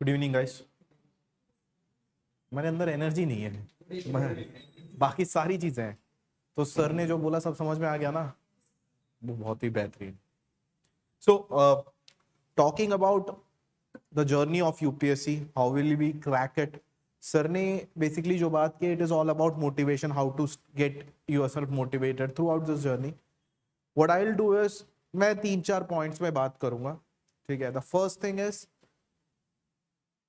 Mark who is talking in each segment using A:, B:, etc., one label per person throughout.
A: Good evening guys. मेरे अंदर energy नहीं है। बाकी सारी चीजें हैं। तो सर ने जो बोला सब समझ में आ गया ना। वो बहुत ही बेहतरीन। So talking about the journey of UPSC, how will we crack it. Sir ने बेसिकली जो बात की, it is all about motivation, how to get yourself motivated throughout this journey. What I will do is, मैं 3-4 points में बात करूंगा। ठीक है। The first thing is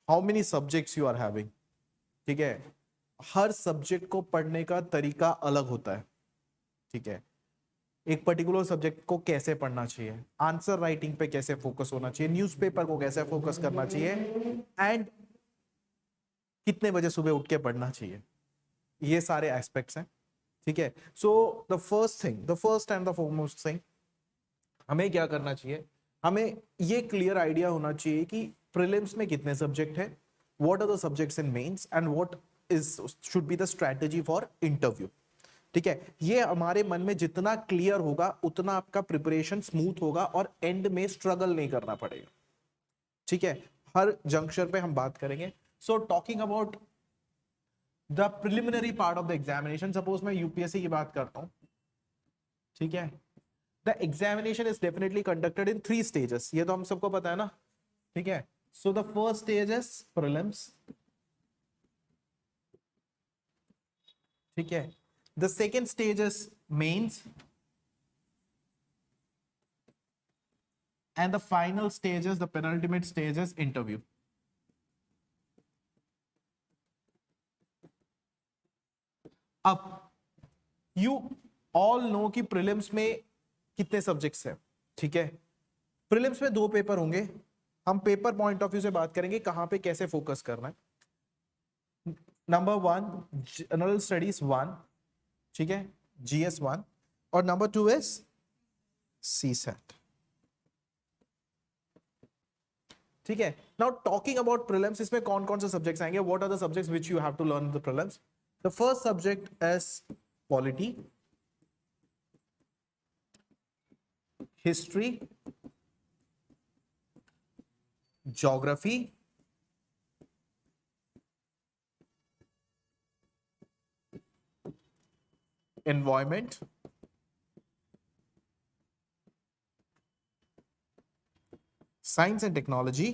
A: how many subjects you are having. ठीक है। हर सब्जेक्ट को पढ़ने का तरीका अलग होता है। ठीक है। एक पर्टिकुलर सब्जेक्ट को कैसे पढ़ना चाहिए, आंसर राइटिंग पे कैसे फोकस होना चाहिए, न्यूज़पेपर को कैसे फोकस करना चाहिए, एंड कितने बजे सुबह उठ के पढ़ना चाहिए, ये सारे एस्पेक्ट्स हैं। ठीक है। So the first thing, the first and the foremost thing, हमें क्या करना चाहिए, हमें ये क्लियर आइडिया होना चाहिए कि प्रीलिम्स में कितने सब्जेक्ट है, what are the subjects in mains, and what is should be the strategy for interview. ठीक है। ये हमारे मन में जितना क्लियर होगा उतना आपका प्रिपरेशन स्मूथ होगा और एंड में स्ट्रगल नहीं करना पड़ेगा। ठीक है। हर जंक्शन पे हम बात करेंगे। So talking about the preliminary part of the examination, suppose मैं यूपीएससी की बात करता हूं। ठीक है। The examination is definitely conducted in 3 stages, ये तो हम सबको पता है ना। ठीक है। So the first stage is prelims. ठीक है। The second stage is mains, and the final stages, the penultimate stages, interview. अब यू ऑल नो कि प्रीलिम्स में कितने सब्जेक्ट्स हैं। ठीक है। प्रीलिम्स में 2 पेपर होंगे। हम पेपर पॉइंट ऑफ व्यू से बात करेंगे कहां पे कैसे फोकस करना है। Number 1 general studies 1। ठीक है। जीएस 1। और नंबर 2 इज सी सेट। ठीक है। नाउ टॉकिंग अबाउट प्रीलिम्स, इसमें कौन कौन से सब्जेक्ट्स आएंगे, what are the subjects which you have to learn in the prelims. The first subject is polity, history, geography, environment, science and technology,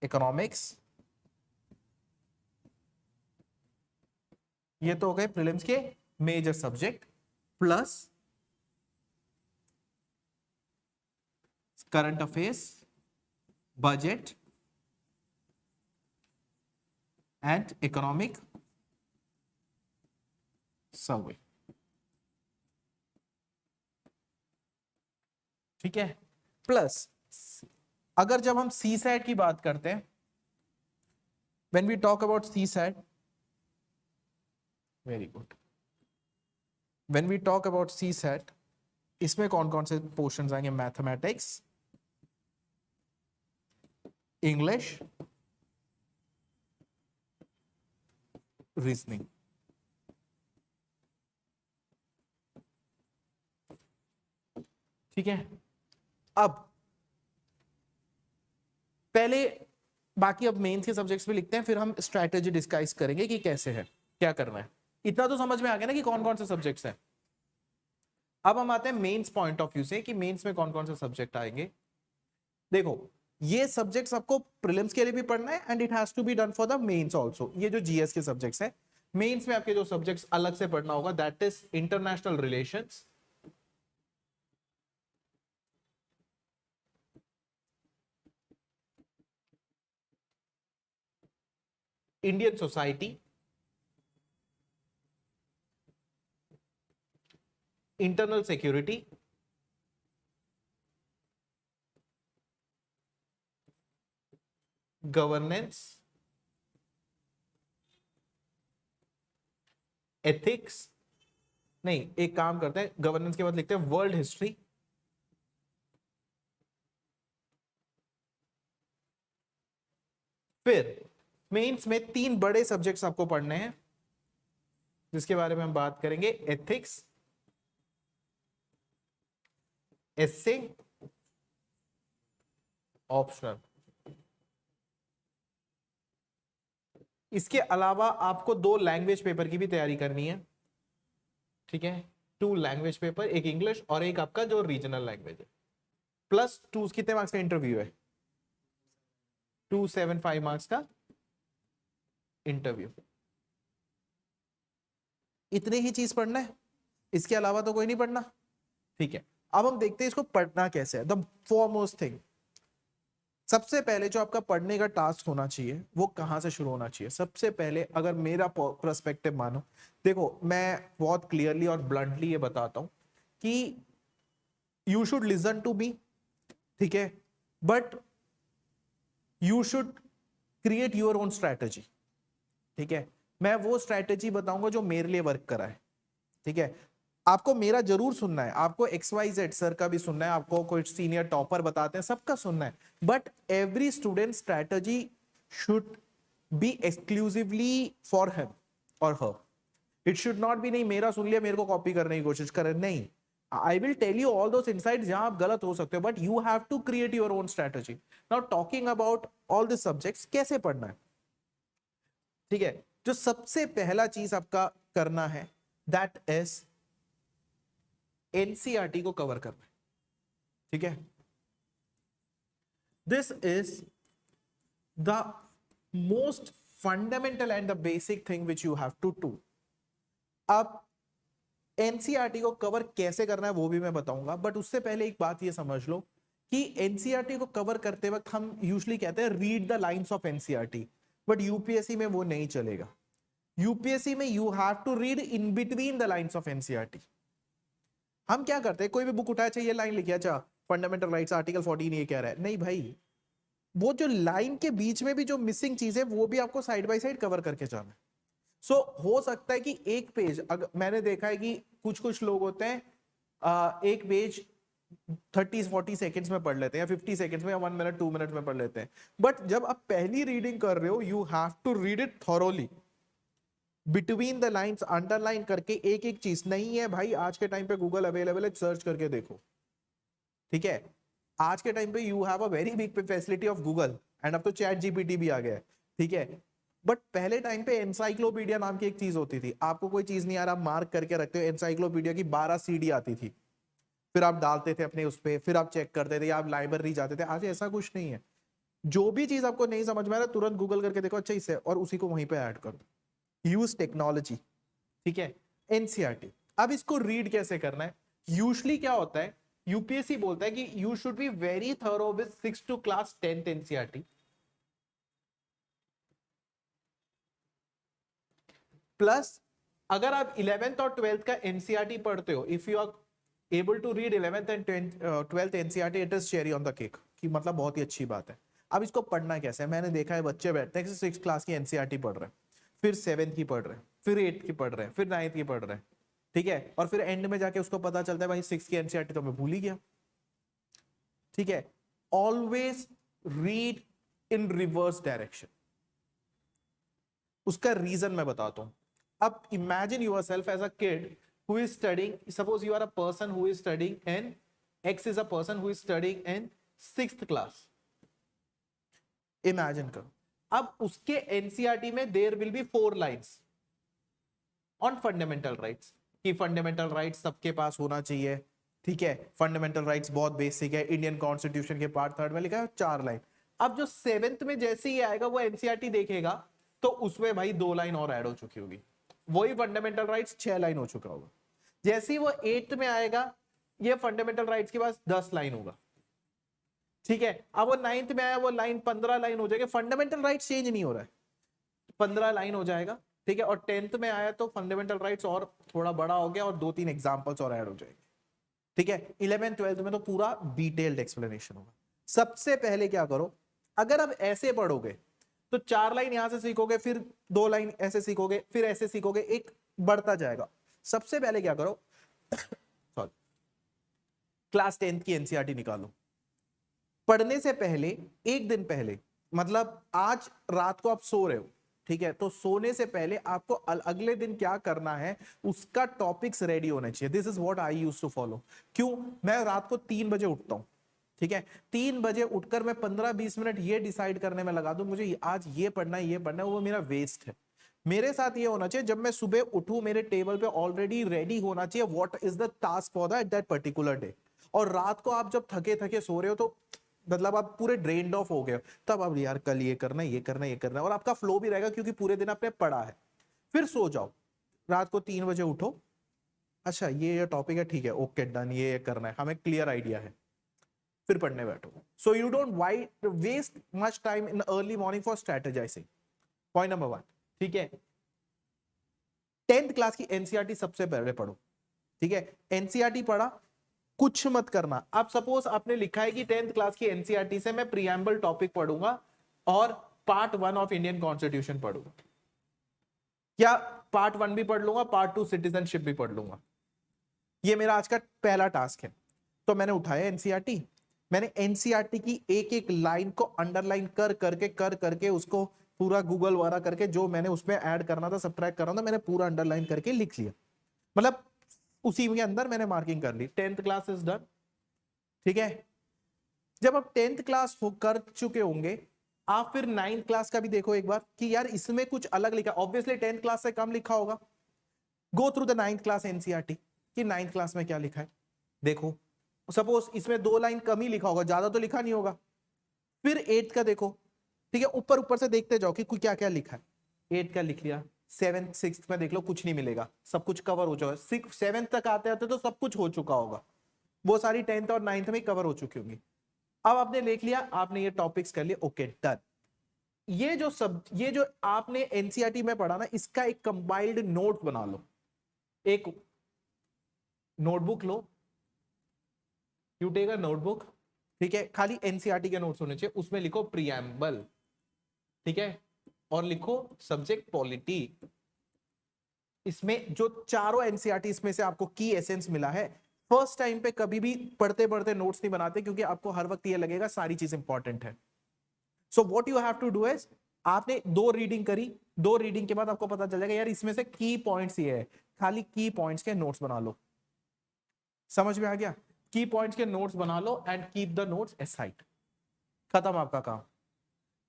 A: economics. ये तो हो गए प्रीलिम्स के major subject, plus current affairs, budget and economic survey. ठीक है। Plus अगर जब हम सी सेट की बात करते हैं, when we talk about CSAT, very good, when we talk about CSAT, इसमें कौन कौन से पोर्शन आएंगे, मैथमेटिक्स, इंग्लिश, रीजनिंग। ठीक है। अब पहले बाकी अब मेंस के सब्जेक्ट्स पे लिखते हैं, फिर हम स्ट्रैटेजी डिस्कस करेंगे कि कैसे है, क्या करना है। इतना तो समझ में आ गया ना कि कौन कौन से सब्जेक्ट्स हैं। अब हम आते हैं मेंस पॉइंट ऑफ व्यू से कि मेंस में कौन कौन से सब्जेक्ट आएंगे। देखो, ये सब्जेक्ट्स आपको प्रीलिम्स के लिए भी पढ़ना है and it has to be done for the mains also. ये जो जीएस के सब्जेक्ट्स है, मेंस में आपके जो सब्जेक्ट्स अलग से पढ़ना होगा, that is international relations, Indian society, internal security, governance, ethics. नहीं, एक काम करते हैं, गवर्नेंस के बाद लिखते हैं वर्ल्ड हिस्ट्री, फिर मेंस में 3 बड़े सब्जेक्ट्स आपको पढ़ने हैं जिसके बारे में हम बात करेंगे, एथिक्स, एसे ऑप्शनल। इसके अलावा आपको 2 लैंग्वेज पेपर की भी तैयारी करनी है, ठीक है, 2 लैंग्वेज पेपर, एक इंग्लिश और एक आपका जो रीजनल लैंग्वेज है, प्लस 2 कितने मार्क्स का इंटरव्यू है, 275 मार्क्स का इंटरव्यू। इतने ही चीज पढ़ना है, इसके अलावा तो कोई नहीं पढ़ना, ठीक है। अब हम देखते हैं इसको पढ़ना कैसे है। द फॉरमोस्ट थिंग, सबसे पहले जो आपका पढ़ने का टास्क होना चाहिए वो कहां से शुरू होना चाहिए। सबसे पहले अगर मेरा पर्सपेक्टिव मानो, देखो मैं बहुत क्लियरली और ब्लंटली ये बताता हूं कि you should listen to me, ठीक है, but you should create your own strategy, ठीक है। मैं वो स्ट्रैटेजी बताऊंगा जो मेरे लिए वर्क करा है, ठीक है। आपको मेरा जरूर सुनना है, आपको XYZ सर का भी सुनना है, आपको कोई सीनियर टॉपर बताते हैं सबका सुनना है, but every student strategy should be exclusively for him और हर। इट शुड नॉट बी नहीं मेरा सुन लिया मेरे को कॉपी करने की कोशिश करें, नहीं। I will tell you all those insights जहां आप गलत हो सकते हो, but you have to create your own strategy. Now talking about all this subjects, कैसे पढ़ना है, ठीक है। जो सबसे पहला चीज आपका करना है दैट इज एनसीईआरटी को कवर करना है, ठीक है। This is the most fundamental and the basic thing which you have to do. अब एनसीईआरटी को कवर कैसे करना है वो भी मैं बताऊंगा, बट उससे पहले एक बात ये समझ लो कि एनसीईआरटी को कवर करते वक्त हम यूजुअली कहते हैं read the lines of NCERT, but UPSC में वो नहीं चलेगा। यूपीएससी में you have to read in between the lines of NCERT. हम क्या करते हैं, कोई भी बुक उठाया, चाहिए लाइन लिखी, अच्छा फंडामेंटल राइट्स आर्टिकल 14 ये कह रहा है, नहीं भाई, वो जो लाइन के बीच में भी जो मिसिंग चीज है वो भी आपको साइड बाय साइड कवर करके जाना है। सो हो सकता है कि एक पेज, अगर मैंने देखा है कि कुछ कुछ लोग होते हैं एक पेज 30-40 सेकेंड्स में पढ़ लेते हैं, या 50 सेकेंड्स में, या 1 मिनट 2 मिनट में पढ़ लेते हैं, बट जब आप पहली रीडिंग कर रहे हो you have to read it thoroughly, between the lines underline करके एक एक चीज। नहीं है भाई, आज के टाइम पे गूगल अवेलेबल है, सर्च करके देखो, ठीक है। आज के टाइम पे you have a very big facility of Google, and अब तो चैट जीपीटी भी आ गया है, ठीक है। बट पहले टाइम पे एनसाइक्लोपीडिया नाम की एक चीज होती थी, आपको कोई चीज नहीं आ रहा, मार्क करके रखते हो, एनसाइक्लोपीडिया की 12 सीडी आती थी, फिर आप डालते थे अपने उस पर, फिर आप चेक करते थे, या आप लाइब्रेरी जाते थे। आज ऐसा कुछ नहीं है, जो भी चीज आपको नहीं समझ में आ रहा तुरंत गूगल करके देखो, अच्छा इससे, और उसी को वहीं पे ऐड कर दो। यूज टेक्नोलॉजी, ठीक है। एनसीईआरटी, अब इसको रीड कैसे करना है। यूजुअली क्या होता है, यूपीएससी बोलता है कि you should be very thorough with 6 to class 10th NCERT, plus अगर आप 11th और 12th का एनसीईआरटी पढ़ते हो, if you are able to read 11th and 12th NCERT, it is cherry on the cake, कि मतलब बहुत ही अच्छी बात है। अब इसको पढ़ना कैसे है, मैंने देखा है बच्चे बैठते हैं 6 क्लास की एनसीईआरटी पढ़ रहे हैं, फिर 7th की पढ़ रहे हैं, फिर 8th की पढ़ रहे हैं, फिर 9th की पढ़ रहे हैं, ठीक है, और फिर एंड में जाके उसको पता चलता है भाई 6 की एनसीईआरटी तो मैं भूल ही गया, ठीक है। Always read in reverse direction. उसका रीजन मैं बताता हूं। अब imagine yourself as a kid who is studying, suppose you are a person who is studying and X is a person who is studying in 6th class, imagine करो। अब उसके NCERT में there will be 4 lines on fundamental rights, कि fundamental rights सबके पास होना चाहिए, ठीक है, फंडामेंटल राइट्स बहुत बेसिक है, इंडियन कॉन्स्टिट्यूशन के पार्ट 3 में लिखा है, 4 लाइन। अब जो 7th में जैसे ही आएगा वो एनसीईआरटी देखेगा तो उसमें भाई 2 लाइन और ऐड हो चुकी होगी, वही फंडामेंटल राइट्स 6 लाइन हो चुका होगा। जैसे ही वो 8th में आएगा, ये फंडामेंटल राइट्स के पास 10 लाइन होगा, ठीक है। अब वो 9th में आया, वो लाइन 15 लाइन हो जाएगी, फंडामेंटल राइट्स चेंज नहीं हो रहा है, 15 लाइन हो जाएगा, ठीक है। और 10th में आया तो फंडामेंटल राइट्स और थोड़ा बड़ा हो गया और 2-3 एग्जांपल्स और ऐड हो जाएंगे, ठीक है। 11th 12th में तो पूरा डिटेल्ड एक्सप्लेनेशन होगा। सबसे पहले क्या करो, अगर आप ऐसे पढ़ोगे तो 4 लाइन यहां से सीखोगे, फिर 2 लाइन ऐसे सीखोगे, फिर ऐसे सीखोगे, एक बढ़ता जाएगा। सबसे पहले क्या करो, सॉरी, क्लास 10th की एनसीईआरटी निकालो। पढ़ने से पहले एक दिन पहले, मतलब आज रात को आप सो रहे हो, ठीक है, तो सोने से पहले आपको अगले दिन क्या करना है उसका टॉपिक्स रेडी होने चाहिए। This is what I used to follow. क्यों? मैं रात को 3 बजे उठता हूं, ठीक है, 3 बजे उठकर मैं 15-20 मिनट ये डिसाइड करने में लगा दूं मुझे आज ये पढ़ना है, ये पढ़ना है, वो मेरा वेस्ट है। मेरे साथ ये होना चाहिए जब मैं सुबह उठूं मेरे टेबल पे ऑलरेडी रेडी होना चाहिए what is the task for that particular day. और रात को आप जब थके थके सो रहे हो तो मतलब आप पूरे ड्रेन्ड ऑफ हो गए हो, तब अब यार कल ये करना है, ये करना है, ये करना है, और आपका फ्लो भी रहेगा क्योंकि पूरे दिन आपने पढ़ा है। फिर सो जाओ, रात को 3 बजे उठो, अच्छा ये टॉपिक है, ठीक है, ओके डन, ये करना है, हमें क्लियर आइडिया है, फिर पढ़ने बैठो। So you don't waste much time in early morning for strategizing. Point number 1, ठीक है। 10th क्लास की एनसीईआरटी सबसे पहले पढ़ो, ठीक है। एनसीईआरटी पढ़ा, कुछ मत करना। अब सपोज आपने लिखा है कि 10th क्लास की एनसीईआरटी से मैं प्रीएम्बल टॉपिक पढ़ूंगा और पार्ट 1 ऑफ इंडियन कॉन्स्टिट्यूशन पढ़ूंगा, क्या पार्ट 1 भी पढ़ लूंगा, पार्ट 2 सिटीजनशिप भी पढ़ लूंगा। ये मेरा आज का पहला टास्क है। तो मैंने उठाया एनसीईआरटी, मैंने एनसीईआरटी की एक एक लाइन को अंडरलाइन कर करके उसको पूरा गूगल वगैरह करके जो मैंने उसमें ऐड करना था, सब्ट्रैक्ट करना था, मैंने पूरा अंडरलाइन करके लिख लिया। मतलब उसी के अंदर मैंने मार्किंग कर ली। 10th क्लास इज डन, ठीक है। जब आप 10th क्लास कर चुके होंगे, आप फिर 9th क्लास का भी देखो एक बार कि यार इसमें कुछ अलग लिखा, ऑब्वियसली 10th क्लास से कम लिखा होगा। Go through the 9th class NCERT कि 9th क्लास में क्या लिखा है, देखो। सपोज इसमें 2 लाइन कम ही लिखा होगा, ज्यादा तो लिखा नहीं होगा। फिर 8th का देखो, ठीक है, ऊपर ऊपर से देखते जाओ कि क्या क्या लिखा है। 8th का लिख लिया, 7th 6th में देख लो, कुछ नहीं मिलेगा, सब कुछ कवर हो चुका है। 7th तक आते आते तो सब कुछ हो चुका होगा, वो सारी 10th और 9th में कवर हो चुकी होंगी। अब आपने लिख लिया, आपने ये टॉपिक्स कर लिए, ओके डन। ये जो आपने एनसीईआरटी में पढ़ा ना, इसका एक कंपाइल्ड नोट बना लो। एक नोटबुक लो, यू टेक अ नोटबुक, ठीक है, खाली एनसीईआरटी के नोट्स होने चाहिए, उसमें लिखो प्रीएम्बल, ठीक है, और लिखो सब्जेक्ट पॉलिटी। इसमें जो चारों एनसीईआरटी इसमें से आपको की एसेंस मिला है। फर्स्ट टाइम पे कभी भी पढ़ते पढ़ते नोट्स नहीं बनाते, क्योंकि आपको हर वक्त ये लगेगा सारी चीज इंपॉर्टेंट है। So what you have to do is, आपने 2 रीडिंग करी, 2 रीडिंग के बाद आपको पता चल जाएगा यार इसमें से की पॉइंट्स ये है, खाली की पॉइंट्स के नोट्स बना लो। समझ में आ गया? की पॉइंट्स के नोट्स बना लो and keep the notes aside, खत्म आपका काम।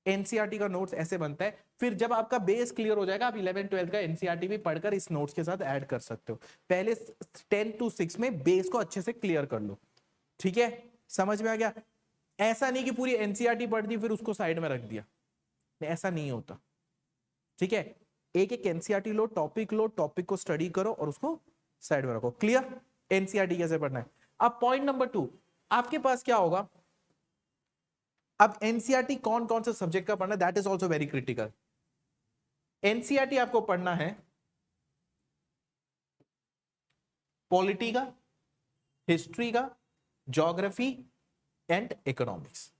A: एनसीईआरटी का नोट्स ऐसे बनता है। फिर जब आपका बेस क्लियर हो जाएगा, आप 11 12 का एनसीईआरटी भी पढ़कर इस नोट्स के साथ ऐड कर सकते हो। पहले 10 to 6 में बेस को अच्छे से क्लियर कर लो, ठीक है। समझ में आ गया? ऐसा नहीं कि पूरी एनसीईआरटी पढ़ दी फिर उसको साइड में रख दिया, ऐसा नहीं होता, ठीक है। एक एक एनसीईआरटी लो, टॉपिक को स्टडी करो और उसको साइड में रखो। क्लियर? एनसीईआरटी कैसे पढ़ना है। अब पॉइंट नंबर 2, आपके पास क्या होगा, अब एनसीईआरटी कौन कौन से सब्जेक्ट का पढ़ना है, that is also very critical. NCERT आपको पढ़ना है पॉलिटी का, हिस्ट्री का, geography and economics.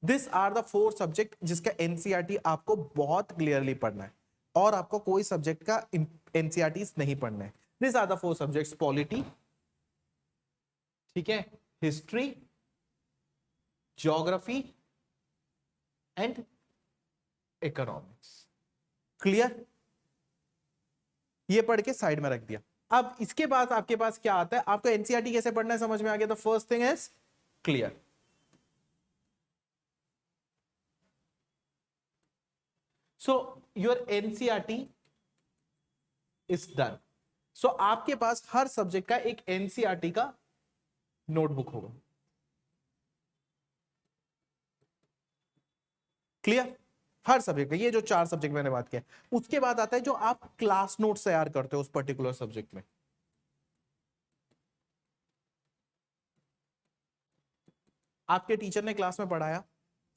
A: This are the 4 subject जिसका एनसीईआरटी आपको बहुत क्लियरली पढ़ना है, और आपको कोई सब्जेक्ट का एनसीईआरटी नहीं पढ़ना है। This are the 4 subjects, polity, ठीक है, history, geography and economics. Clear? ये पढ़ के साइड में रख दिया। अब इसके बाद आपके पास क्या आता है, आपको एनसीईआरटी कैसे पढ़ना है समझ में आ गया। The first thing is clear. So your NCERT is done. So आपके पास हर सब्जेक्ट का एक एनसीईआरटी का नोटबुक होगा। क्लियर? हर सब्जेक्ट का, ये जो 4 सब्जेक्ट मैंने बात किया। उसके बाद आता है जो आप क्लास नोट्स तैयार करते हो उस पर्टिकुलर सब्जेक्ट में। आपके टीचर ने क्लास में पढ़ाया,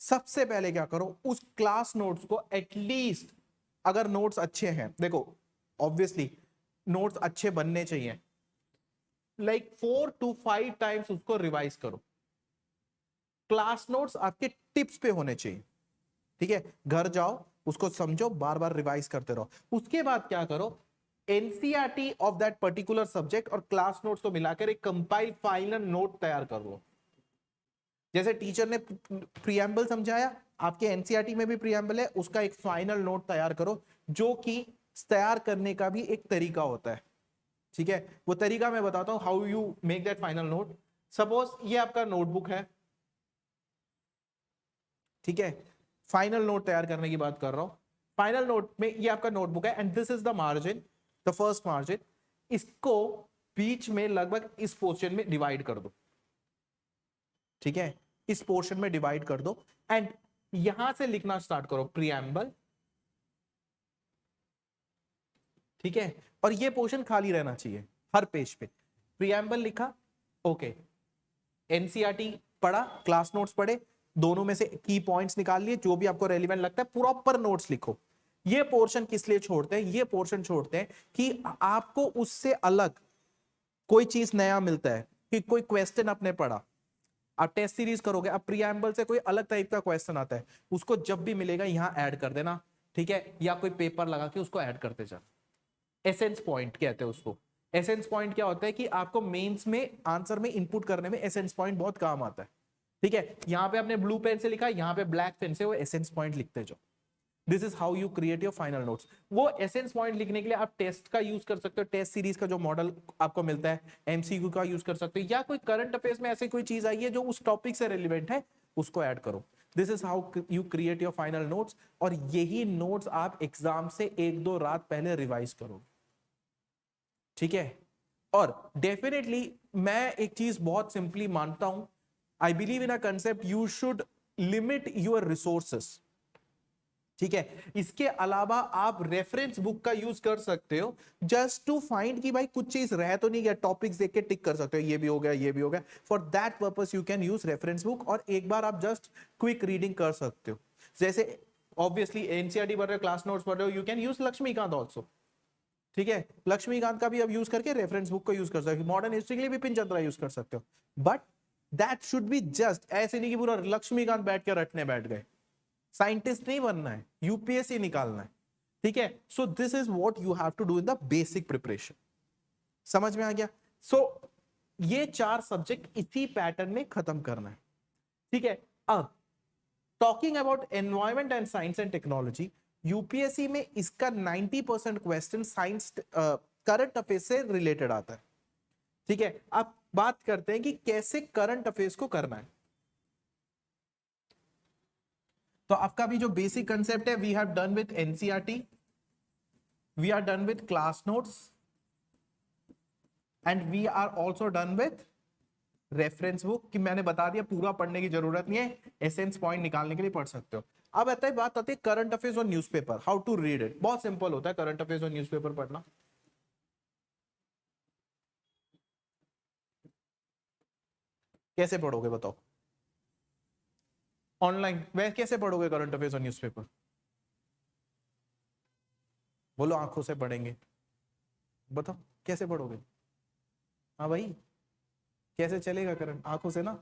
A: सबसे पहले क्या करो, उस क्लास नोट्स को एटलीस्ट, अगर नोट्स अच्छे हैं, देखो ऑब्वियसली नोट्स अच्छे बनने चाहिए, लाइक 4 to 5 टाइम्स उसको रिवाइज करो। क्लास नोट्स आपके टिप्स पे होने चाहिए, ठीक है। घर जाओ, उसको समझो, बार बार रिवाइज करते रहो। उसके बाद क्या करो, NCERT of that particular subject और क्लास नोट्स को मिलाकर एक कंपाइल फाइनल नोट तैयार कर लो। जैसे टीचर ने प्रियम्बल समझाया, आपके एनसीईआरटी में भी प्रियम्बल है, उसका एक फाइनल नोट तैयार करो, जो कि तैयार करने का भी एक तरीका होता है, ठीक है। वो तरीका मैं बताता हूं, how you make that final note. Suppose ये आपका नोटबुक है, ठीक है, फाइनल नोट तैयार करने की बात कर रहा हूं। फाइनल नोट में ये आपका नोटबुक है and this is the margin, the first margin. इसको बीच में लगभग इस पोर्शन में डिवाइड कर दो, ठीक है, इस पोर्शन में डिवाइड कर दो एंड यहां से लिखना स्टार्ट करो प्रियम्बल, ठीक है। और ये पोर्शन खाली रहना चाहिए हर पेज पे। प्रियम्बल लिखा, ओके, एनसीईआरटी पढ़ा, क्लास नोट्स पढ़े, दोनों में से की पॉइंट्स निकाल लिए, जो भी आपको रेलिवेंट लगता है प्रॉपर नोट्स लिखो। ये पोर्शन किस लिए छोड़ते हैं? ये पोर्शन छोड़ते हैं कि आपको उससे अलग कोई चीज नया मिलता है, कि कोई क्वेश्चन आपने पढ़ा, आप टेस्ट सीरीज करोगे, अब प्रियम्बल से कोई अलग टाइप का क्वेश्चन आता है, उसको जब भी मिलेगा यहां ऐड कर देना, ठीक है, या कोई पेपर लगा के उसको ऐड करते जाना। एसेंस पॉइंट कहते हैं उसको। एसेंस पॉइंट क्या होता है कि आपको मेंस में आंसर में इनपुट करने में एसेंस पॉइंट बहुत काम आता है, ठीक है। यहां पे आपने ब्लू पेन से लिखा, यहां पे ब्लैक पेन से वो एसेंस पॉइंट लिखते जाओ। This is how you create your final notes. वो एसेंस पॉइंट लिखने के लिए आप टेस्ट का यूज कर सकते हो, टेस्ट सीरीज का जो मॉडल आपको मिलता है, एमसीक्यू का यूज कर सकते हो, या कोई करंट अफेयर्स में ऐसी कोई चीज आई है जो उस टॉपिक से रिलेवेंट है, उसको ऐड करो। This is how you create your final notes. और यही नोट्स आप एग्जाम से 1-2 रात पहले रिवाइज करो, ठीक है। और डेफिनेटली मैं एक चीज बहुत सिंपली मानता हूं, I believe in a concept, you should limit your resources, ठीक है। इसके अलावा आप रेफरेंस बुक का यूज कर सकते हो, जस्ट टू फाइंड कि भाई कुछ चीज रह तो नहीं गया, टॉपिक्स देख के टिक कर सकते हो, ये भी हो गया, ये भी हो गया। For that purpose you can use reference book, और एक बार आप जस्ट क्विक रीडिंग कर सकते हो। जैसे ऑब्वियसली एनसीईआरटी पढ़ रहे हो, क्लास नोट्स पढ़ रहे हो, you can use Laxmikanth also, ठीक है। लक्ष्मीकांत का भी अब यूज करके रेफरेंस बुक को यूज कर सकते हो, मॉडर्न हिस्ट्री के लिए विपिन चंद्रा यूज कर सकते हो। But that should be just, ऐसे नहीं कि पूरा लक्ष्मीकांत बैठ के रटने बैठ गए, साइंटिस्ट नहीं बनना है, यूपीएससी निकालना है, ठीक है। So this is what you have to do in the basic preparation. समझ में आ गया? सो ये 4 सब्जेक्ट इसी पैटर्न में खत्म करना है, ठीक है। अब talking about environment and science and technology, UPSC में इसका 90% क्वेश्चन साइंस करंट अफेयर से रिलेटेड आता है, ठीक है। अब बात करते हैं कि कैसे करंट अफेयर्स को करना है। तो आपका भी जो बेसिक कंसेप्ट है, we have done with NCERT, we are done with class notes, and we are also done with reference book, कि मैंने बता दिया पूरा पढ़ने की जरूरत नहीं है, एसेंस पॉइंट निकालने के लिए पढ़ सकते हो। अब आता है बात आती है करंट अफेयर्स और newspaper, how to read it. बहुत सिंपल होता है करंट अफेयर्स और न्यूज़पेपर पढ़ना। कैसे पढ़ोगे बताओ? ऑनलाइन वह कैसे पढ़ोगे करंट अफेयर्स और न्यूज़पेपर? बोलो, आंखों से पढ़ेंगे, बताओ कैसे पढ़ोगे? हाँ भाई, कैसे चलेगा करंट? आंखों से ना,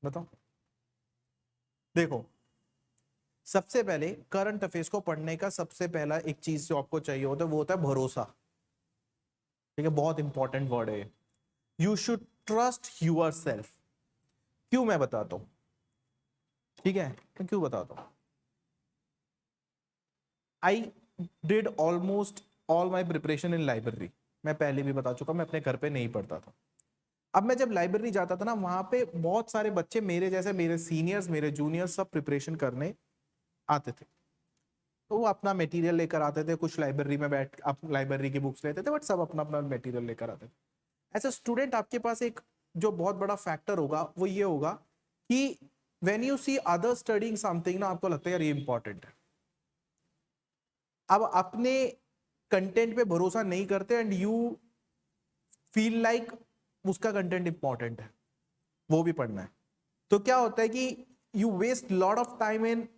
A: बताओ। देखो, सबसे पहले करंट अफेयर्स को पढ़ने का सबसे पहला एक चीज जो आपको चाहिए होता है वो होता है भरोसा, ठीक है। बहुत इंपॉर्टेंट वर्ड है। You should trust yourself. क्यों, मैं बताता हूं, ठीक है, मैं क्यों बताता हूं। I did almost all my preparation in library. मैं पहले भी बता चुका, मैं अपने घर पे नहीं पढ़ता था। अब मैं जब लाइब्रेरी जाता था ना, वहां पे बहुत सारे बच्चे मेरे जैसे, मेरे सीनियर्स, मेरे जूनियर्स, सब प्रिपरेशन करने आते थे। तो वो अपना मटेरियल लेकर आते थे, कुछ लाइब्रेरी में बैठ आप लाइब्रेरी की बुक्स लेते थे, बट सब अपना अपना मटेरियल लेकर आते थे। एज अ स्टूडेंट आपके पास एक जो बहुत बड़ा फैक्टर होगा वो ये होगा कि when you see other studying something ना, आपको लगता है यार ये इंपॉर्टेंट है। अब अपने कंटेंट पे भरोसा नहीं करते एंड यू फील लाइक उसका कंटेंट इंपॉर्टेंट है, वो भी पढ़ना है। तो क्या होता है कि you waste lot of time in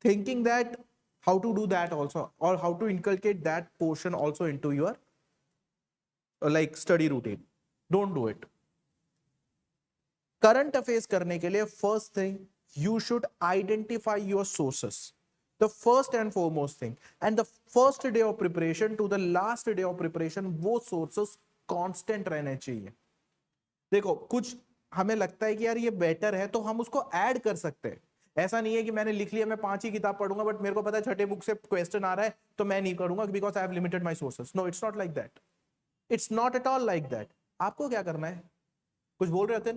A: thinking that how to do that also, or how to inculcate that portion also into your like study routine. Don't do it. Current affairs करने के लिए first thing you should identify your sources, the first and foremost thing, and the first day of preparation to the last day of preparation वो sources constant रहने चाहिए। देखो, कुछ हमें लगता है कि यार ये बेटर है तो हम उसको ऐड कर सकते हैं। ऐसा नहीं है कि मैंने लिख लिया मैं 5 ही किताब पढ़ूंगा बट मेरे को पता है छठे बुक से क्वेश्चन आ रहा है तो मैं नहीं करूंगा because I have limited my sources. No, it's not like that, it's not at all like that. आपको क्या करना है? कुछ बोल रहे होते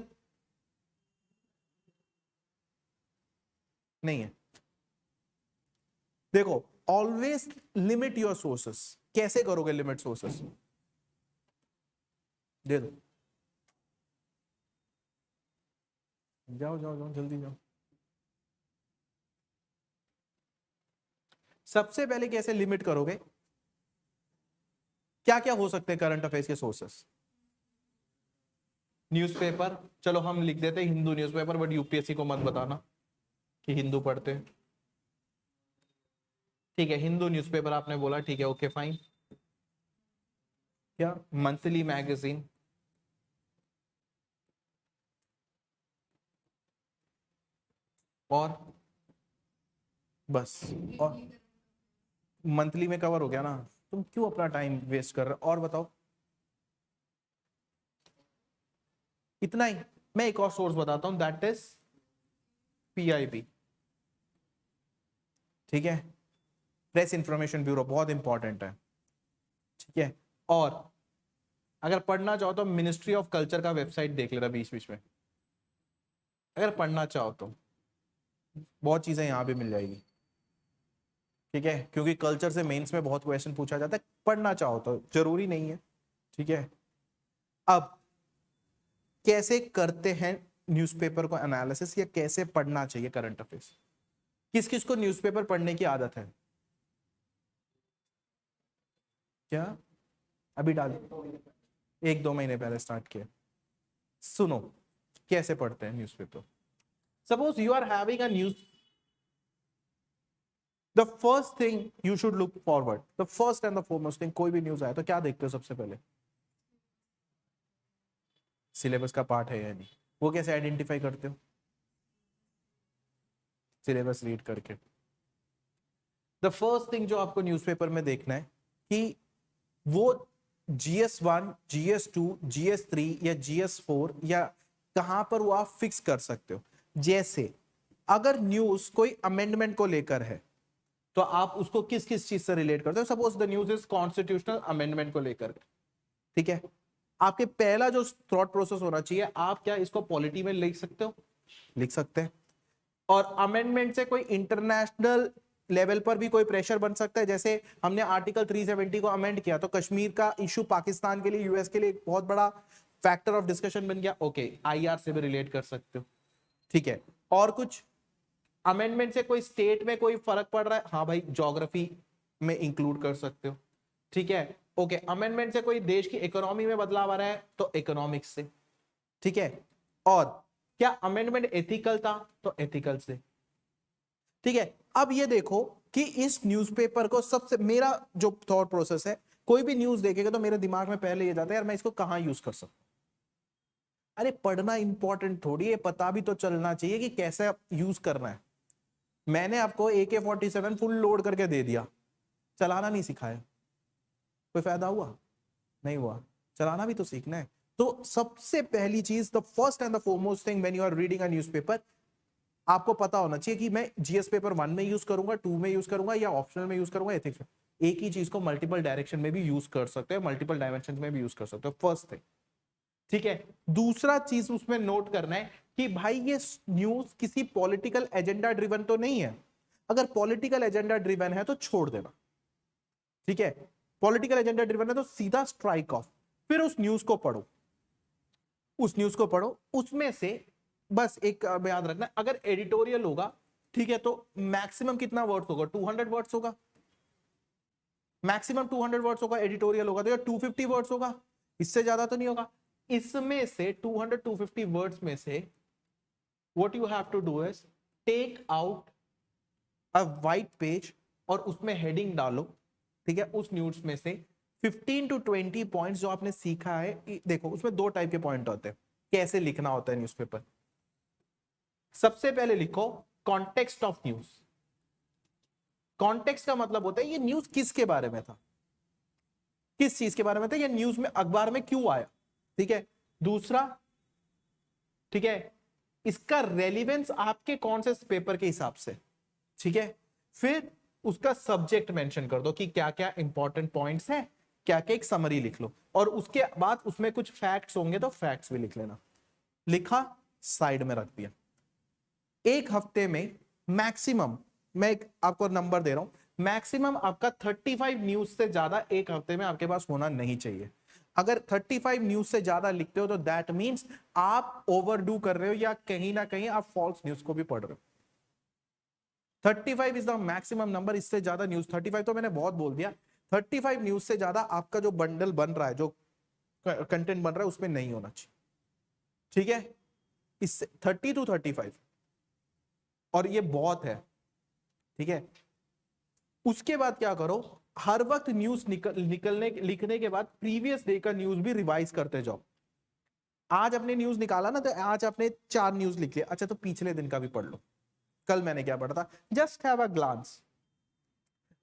A: नहीं है? देखो, ऑलवेज लिमिट योर सोर्सेस। कैसे करोगे लिमिट सोर्सेस? दे दो, जाओ जाओ जाओ जल्दी जाओ। सबसे पहले कैसे लिमिट करोगे? क्या क्या हो सकते हैं करंट अफेयर्स के सोर्सेस? न्यूज़पेपर, चलो हम लिख देते हैं हिंदू न्यूज़पेपर, बट यूपीएससी को मत बताना कि हिंदू पढ़ते हैं। ठीक है, हिंदू न्यूज़पेपर आपने बोला, ठीक है, ओके फाइन। क्या? मंथली मैगजीन, और बस? और मंथली में कवर हो गया ना? तुम क्यों अपना टाइम वेस्ट कर रहे हो? और बताओ। इतना ही? मैं एक और सोर्स बताता हूं, दैट इज पीआईबी। ठीक है, प्रेस इंफॉर्मेशन ब्यूरो, बहुत इंपॉर्टेंट है। ठीक है, और अगर पढ़ना चाहो तो मिनिस्ट्री ऑफ कल्चर का वेबसाइट देख लेना बीच बीच में, अगर पढ़ना चाहो तो बहुत चीजें यहां पे मिल जाएगी। ठीक है, क्योंकि कल्चर से मेंस में बहुत क्वेश्चन पूछा जाता है, पढ़ना चाहो तो, जरूरी नहीं है। ठीक है, अब कैसे करते हैं न्यूज़पेपर को एनालिसिस, या कैसे पढ़ना चाहिए करंट अफेयर्स? किस किस को न्यूज़पेपर पढ़ने की आदत है? क्या? अभी डाल, 1-2 महीने पहले स्टार्ट किया। सुनो, कैसे पढ़ते हैं newspaper. Suppose you are having a news, the first thing you should look forward, the first and the foremost thing, कोई भी न्यूज आए तो क्या देखते हो सबसे पहले? सिलेबस का पार्ट है या नहीं। वो कैसे आइडेंटिफाई करते हो? सिलेबस रीड करके। द फर्स्ट थिंग जो आपको न्यूज़पेपर में देखना है कि वो GS1, GS2, GS3 या GS4 या कहां पर वो आप फिक्स कर सकते हो। जैसे अगर न्यूज कोई अमेंडमेंट को लेकर है तो आप उसको किस किस चीज से रिलेट करते हो? Suppose the news is constitutional amendment को लेकर। ठीक है, आपके पहला जो थॉट प्रोसेस होना चाहिए, आप क्या इसको पॉलिटी में लिख सकते हो? लिख सकते हैं। और अमेंडमेंट से कोई इंटरनेशनल लेवल पर भी कोई प्रेशर बन सकता है। जैसे हमने आर्टिकल 370 को अमेंड किया तो कश्मीर का इशू पाकिस्तान के लिए, यूएस के लिए एक बहुत बड़ा फैक्टर ऑफ डिस्कशन बन गया। ओके, आईआर से भी रिलेट कर सकते हो। ठीक है, और कुछ अमेंडमेंट से कोई स्टेट में कोई फर्क पड़ रहा है, हाँ भाई, ज्योग्राफी में इंक्लूड कर सकते हो। ठीक है, ओके, अमेंडमेंट से कोई देश की इकोनॉमी में बदलाव आ रहा है तो इकोनॉमिक्स से। ठीक है, और क्या अमेंडमेंट एथिकल था तो एथिकल से। ठीक है, अब ये देखो कि इस न्यूज़पेपर को सबसे, मेरा जो थॉट प्रोसेस है, कोई भी न्यूज देखेगा तो मेरे दिमाग में पहले ये जाता है यार मैं इसको कहां यूज कर सकता हूं। अरे पढ़ना इंपॉर्टेंट थोड़ी है, पता भी तो चलना चाहिए कि कैसे यूज करना है। मैंने आपको AK-47 फुल लोड करके दे दिया, चलाना नहीं सिखाया, कोई फायदा हुआ? नहीं हुआ। चलाना भी तो सीखना है। तो सबसे पहली चीज, the first and the foremost thing when you are reading a newspaper, आपको पता होना चाहिए कि मैं जीएस पेपर 1 में यूज करूंगा, 2 में यूज करूंगा या ऑप्शनल में यूज करूंगा, एथिक्स में। एक ही चीज को मल्टीपल डायरेक्शन में भी यूज कर सकते हो, मल्टीपल डायमेंशन में भी यूज कर सकते हो, फर्स्ट थिंग। ठीक है, दूसरा चीज उसमें नोट करना है कि भाई ये न्यूज किसी पॉलिटिकल एजेंडा ड्रिवन तो नहीं है। अगर पॉलिटिकल एजेंडा ड्रिवन है तो छोड़ देना। ठीक है, पॉलिटिकल एजेंडा ड्रिवन है तो सीधा स्ट्राइक ऑफ। फिर उस न्यूज को पढ़ो, उस न्यूज को पढ़ो, उसमें से बस एक याद रखना, अगर एडिटोरियल होगा, ठीक है, तो मैक्सिमम कितना वर्ड्स होगा? 200 वर्ड्स होगा, मैक्सिमम 200 वर्ड्स होगा। एडिटोरियल होगा तो या 250 वर्ड्स होगा, इससे ज्यादा तो नहीं होगा। इसमें से 200-250 वर्ड्स में से what you have to do is take out a white page और उसमें हेडिंग डालो। ठीक है, उस न्यूज में से 15-20 पॉइंट्स जो आपने सीखा है, देखो उसमें दो टाइप के पॉइंट होते हैं कैसे लिखना होता है न्यूज़पेपर। सबसे पहले लिखो कॉन्टेक्स्ट ऑफ न्यूज। कॉन्टेक्स्ट का मतलब होता है ये न्यूज किसके बारे में था, किस चीज के बारे में था, ये न्यूज में अखबार में क्यों आया। ठीक है, दूसरा ठीक है, इसका रेलिवेंस आपके कौन से पेपर के हिसाब से, ठीक है, फिर उसका सब्जेक्ट मेंशन कर दो कि क्या क्या इंपॉर्टेंट पॉइंट्स हैं, क्या क्या, एक समरी लिख लो, और उसके बाद उसमें कुछ फैक्ट्स होंगे तो फैक्ट्स भी लिख लेना। लिखा, साइड में रख दिया। एक हफ्ते में मैक्सिमम, मैं एक आपको नंबर दे रहा हूं, मैक्सिमम आपका 35 न्यूज से ज्यादा एक हफ्ते में आपके पास होना नहीं चाहिए। अगर 35 न्यूज से ज्यादा लिखते हो तो दैट मींस आप ओवरडू कर रहे हो या कहीं ना कहीं आप फॉल्स न्यूज को भी पढ़ रहे हो। 35 इज द मैक्सिमम नंबर, इससे ज्यादा न्यूज, 35 तो मैंने बहुत बोल दिया, 35 न्यूज से ज्यादा आपका जो बंडल बन रहा है, जो कंटेंट बन रहा है, उसमें नहीं होना चाहिए, ठीक है, इससे 30 to 35, और ये बहुत है, ठीक है। उसके बाद क्या करो, हर वक्त न्यूज निकलने लिखने के बाद प्रीवियस डे का न्यूज भी रिवाइज करते जाओ। आज अपने न्यूज निकाला ना, तो आज आपने 4 न्यूज लिख लिया, अच्छा तो पिछले दिन का भी पढ़ लो, कल मैंने क्या पढ़ा था, जस्ट हैव अ ग्लांस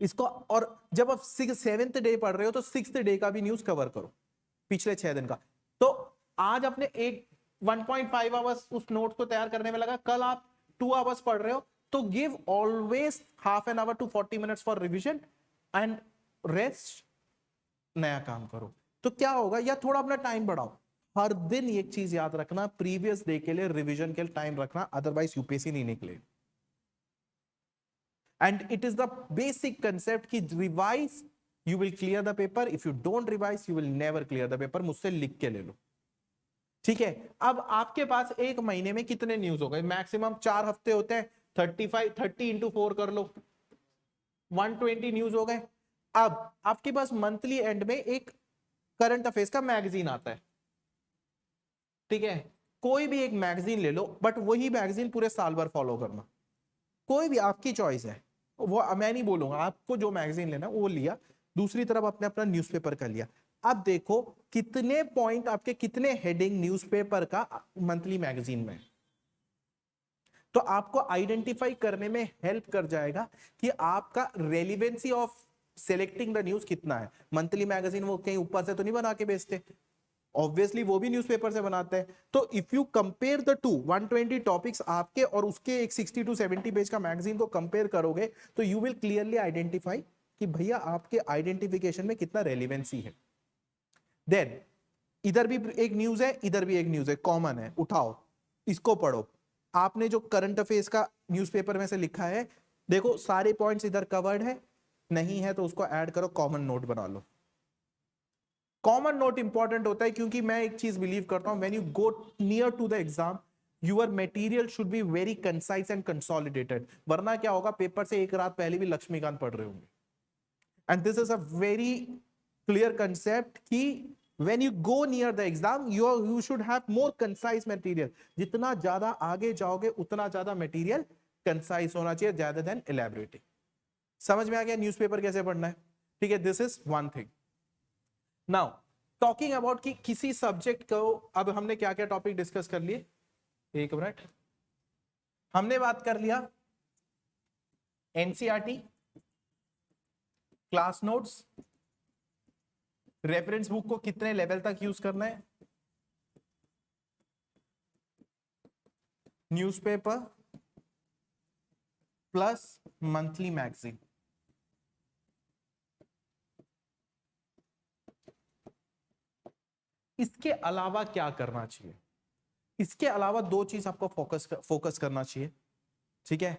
A: इसको। और जब आप 7th डे पढ़ रहे हो तो 6th डे का भी न्यूज कवर करो, पिछले 6 दिन का। तो आज अपने 1.5 आवर्स उस नोट को तैयार करने में लगा, कल आप 2 आवर्स पढ़ रहे हो, तो give always half an hour to 40 minutes for revision and rest, नया काम करो। तो क्या होगा, या थोड़ा अपना टाइम बढ़ाओ। हर दिन एक चीज याद रखना, प्रीवियस डे के लिए रिवीजन के लिए टाइम रखना, अदरवाइज यूपीएससी नहीं निकले। And it is the basic concept कि revise you will clear the paper, if you don't revise you will never clear the paper. मुझसे लिख के ले लो, ठीक है। अब आपके पास एक महीने में कितने न्यूज हो गए, मैक्सिमम 4 हफ्ते होते हैं, 30 इंटू 4 कर लो, 120 न्यूज हो गए। अब आपके पास मंथली एंड में एक करंट अफेयर्स का मैगजीन आता है, ठीक है, कोई भी एक मैगजीन ले लो, बट वही मैगजीन पूरे साल भर फॉलो करना, कोई भी, आपकी चॉइस है, वो मैं नहीं बोलूंगा, आपको जो मैगजीन लेना वो लिया, दूसरी तरफ आपने अपना न्यूज़पेपर कर लिया। अब देखो कितने पॉइंट आपके, कितने हेडिंग न्यूज़पेपर का मंथली मैगजीन में, तो आपको आइडेंटिफाई करने में हेल्प कर जाएगा कि आपका relevancy of selecting the news कितना है। मंथली मैगजीन वो कहीं ऊपर से तो नहीं बना के बेचते, ऑब्वियसली वो भी न्यूज़पेपर से बनाते हैं। तो if you compare the two 120 topics आपके और उसके एक 60 to 70 पेज का मैगजीन को कंपेयर करोगे, तो यू विल क्लियरली आइडेंटिफाई कि भैया आपके आइडेंटिफिकेशन में कितना रेलिवेंसी है। देन इधर भी एक न्यूज है, इधर भी एक न्यूज है, कॉमन है, उठाओ इसको पढ़ो। आपने जो करंट अफेयर्स का न्यूज़पेपर में से लिखा है, देखो सारे पॉइंट्स इधर कवर्ड है, नहीं है तो उसको ऐड करो, कॉमन नोट बना लो। कॉमन नोट इंपॉर्टेंट होता है क्योंकि मैं एक चीज बिलीव करता हूं, when you go near to the exam your material should be very concise and consolidated, वरना क्या होगा, पेपर से एक रात पहले भी लक्ष्मीकांत पढ़ रहे होंगे। And this is a very clear concept कि when you go near the exam you should have more concise material, जितना ज्यादा आगे जाओगे उतना ज्यादा मटेरियल कंसाइज होना चाहिए ज्यादा देन elaborating। समझ में आ गया न्यूज़पेपर कैसे पढ़ना है, ठीक है, this is one thing. Now talking about कि किसी सब्जेक्ट को, अब हमने क्या क्या टॉपिक डिस्कस कर लिए, एक मिनट, हमने बात कर लिया NCERT, class notes, reference book को कितने लेवल तक यूज करना है, न्यूज़पेपर प्लस मंथली मैगजीन। इसके अलावा क्या करना चाहिए, इसके अलावा 2 चीज आपको फोकस करना चाहिए, ठीक है,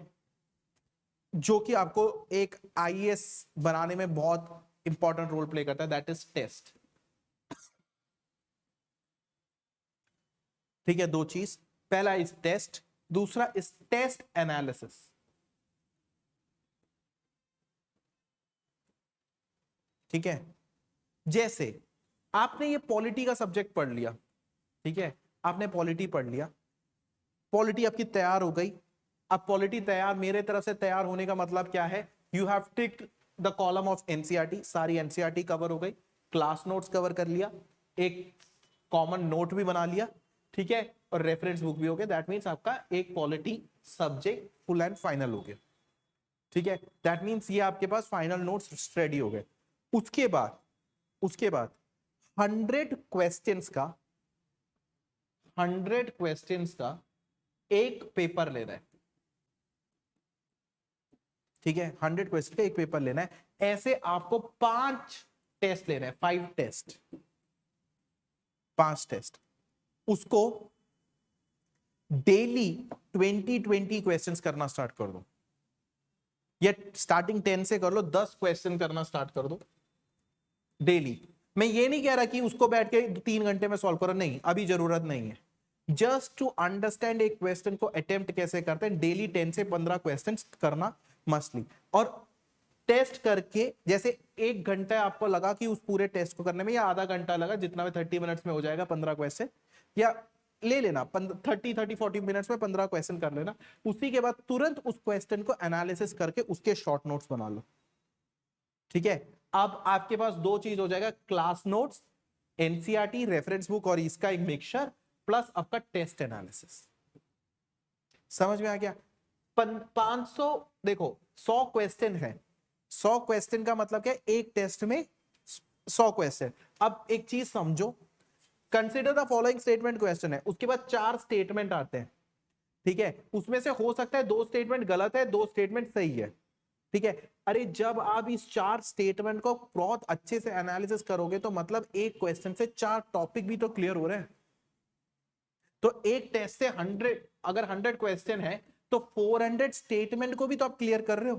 A: जो कि आपको एक आईएएस बनाने में बहुत इंपॉर्टेंट रोल प्ले करता है, दैट इज टेस्ट। ठीक है, 2 चीज, पहला इज टेस्ट, दूसरा इज टेस्ट एनालिसिस। ठीक है, जैसे आपने ये पॉलिटी का सब्जेक्ट पढ़ लिया, ठीक है, आपने पॉलिटी पढ़ लिया, पॉलिटी आपकी तैयार हो गई। अब पॉलिटी तैयार, मेरे तरफ से तैयार होने का मतलब क्या है, you have ticked the column of NCERT, सारी एनसीईआरटी कवर हो गई, क्लास नोट्स कवर कर लिया, एक कॉमन नोट भी बना लिया, ठीक है, और रेफरेंस बुक भी हो गया। दैट मीन्स आपका एक polity subject full and final हो गया, ठीक है, दैट मीन्स ये आपके पास फाइनल नोट्स रेडी हो गए। उसके बाद 100 क्वेश्चंस का 100 क्वेश्चंस का एक पेपर लेना है, ठीक है, 100 क्वेश्चन का एक पेपर लेना है। ऐसे आपको 5 टेस्ट लेना है, 5 टेस्ट, 5 टेस्ट। उसको डेली 20 क्वेश्चंस करना स्टार्ट कर दो, या स्टार्टिंग 10 से कर लो, 10 क्वेश्चन करना स्टार्ट कर दो डेली। मैं ये नहीं कह रहा कि उसको बैठ के 3 घंटे में सॉल्व करो, नहीं, अभी जरूरत नहीं है। जस्ट टू अंडरस्टैंड एक क्वेश्चन को अटेम्प्ट कैसे करते हैं, डेली 10 से 15 क्वेश्चन करना मस्टली। और टेस्ट करके, जैसे 1 घंटा आपको लगा कि उस पूरे टेस्ट को करने में, या आधा घंटा लगा, जितना में 30 मिनट्स में हो जाएगा 15 क्वेश्चन, या ले लेना 30-40 मिनट्स में 15 क्वेश्चन कर लेना। उसी के बाद तुरंत उस क्वेश्चन को एनालिसिस करके उसके शॉर्ट नोट्स बना लो, ठीक है। अब आपके पास 2 चीज हो जाएगा, class notes, NCERT reference book और इसका एक मिक्सचर, प्लस आपका टेस्ट एनालिसिस। समझ में आ गया? 500, देखो 100 क्वेश्चन है, 100 क्वेश्चन का मतलब क्या, एक टेस्ट में 100 क्वेश्चन। अब एक चीज समझो, consider the following statement question है, उसके बाद 4 स्टेटमेंट आते हैं, ठीक है। उसमें से हो सकता है 2 स्टेटमेंट गलत है, 2 स्टेटमेंट सही है, ठीक है। अरे जब आप इस 4 स्टेटमेंट को बहुत अच्छे से एनालिसिस करोगे, तो मतलब एक क्वेश्चन से 4 टॉपिक भी तो क्लियर हो रहे हैं। तो एक टेस्ट से 100, अगर 100 क्वेश्चन है तो 400 स्टेटमेंट को भी तो आप क्लियर कर रहे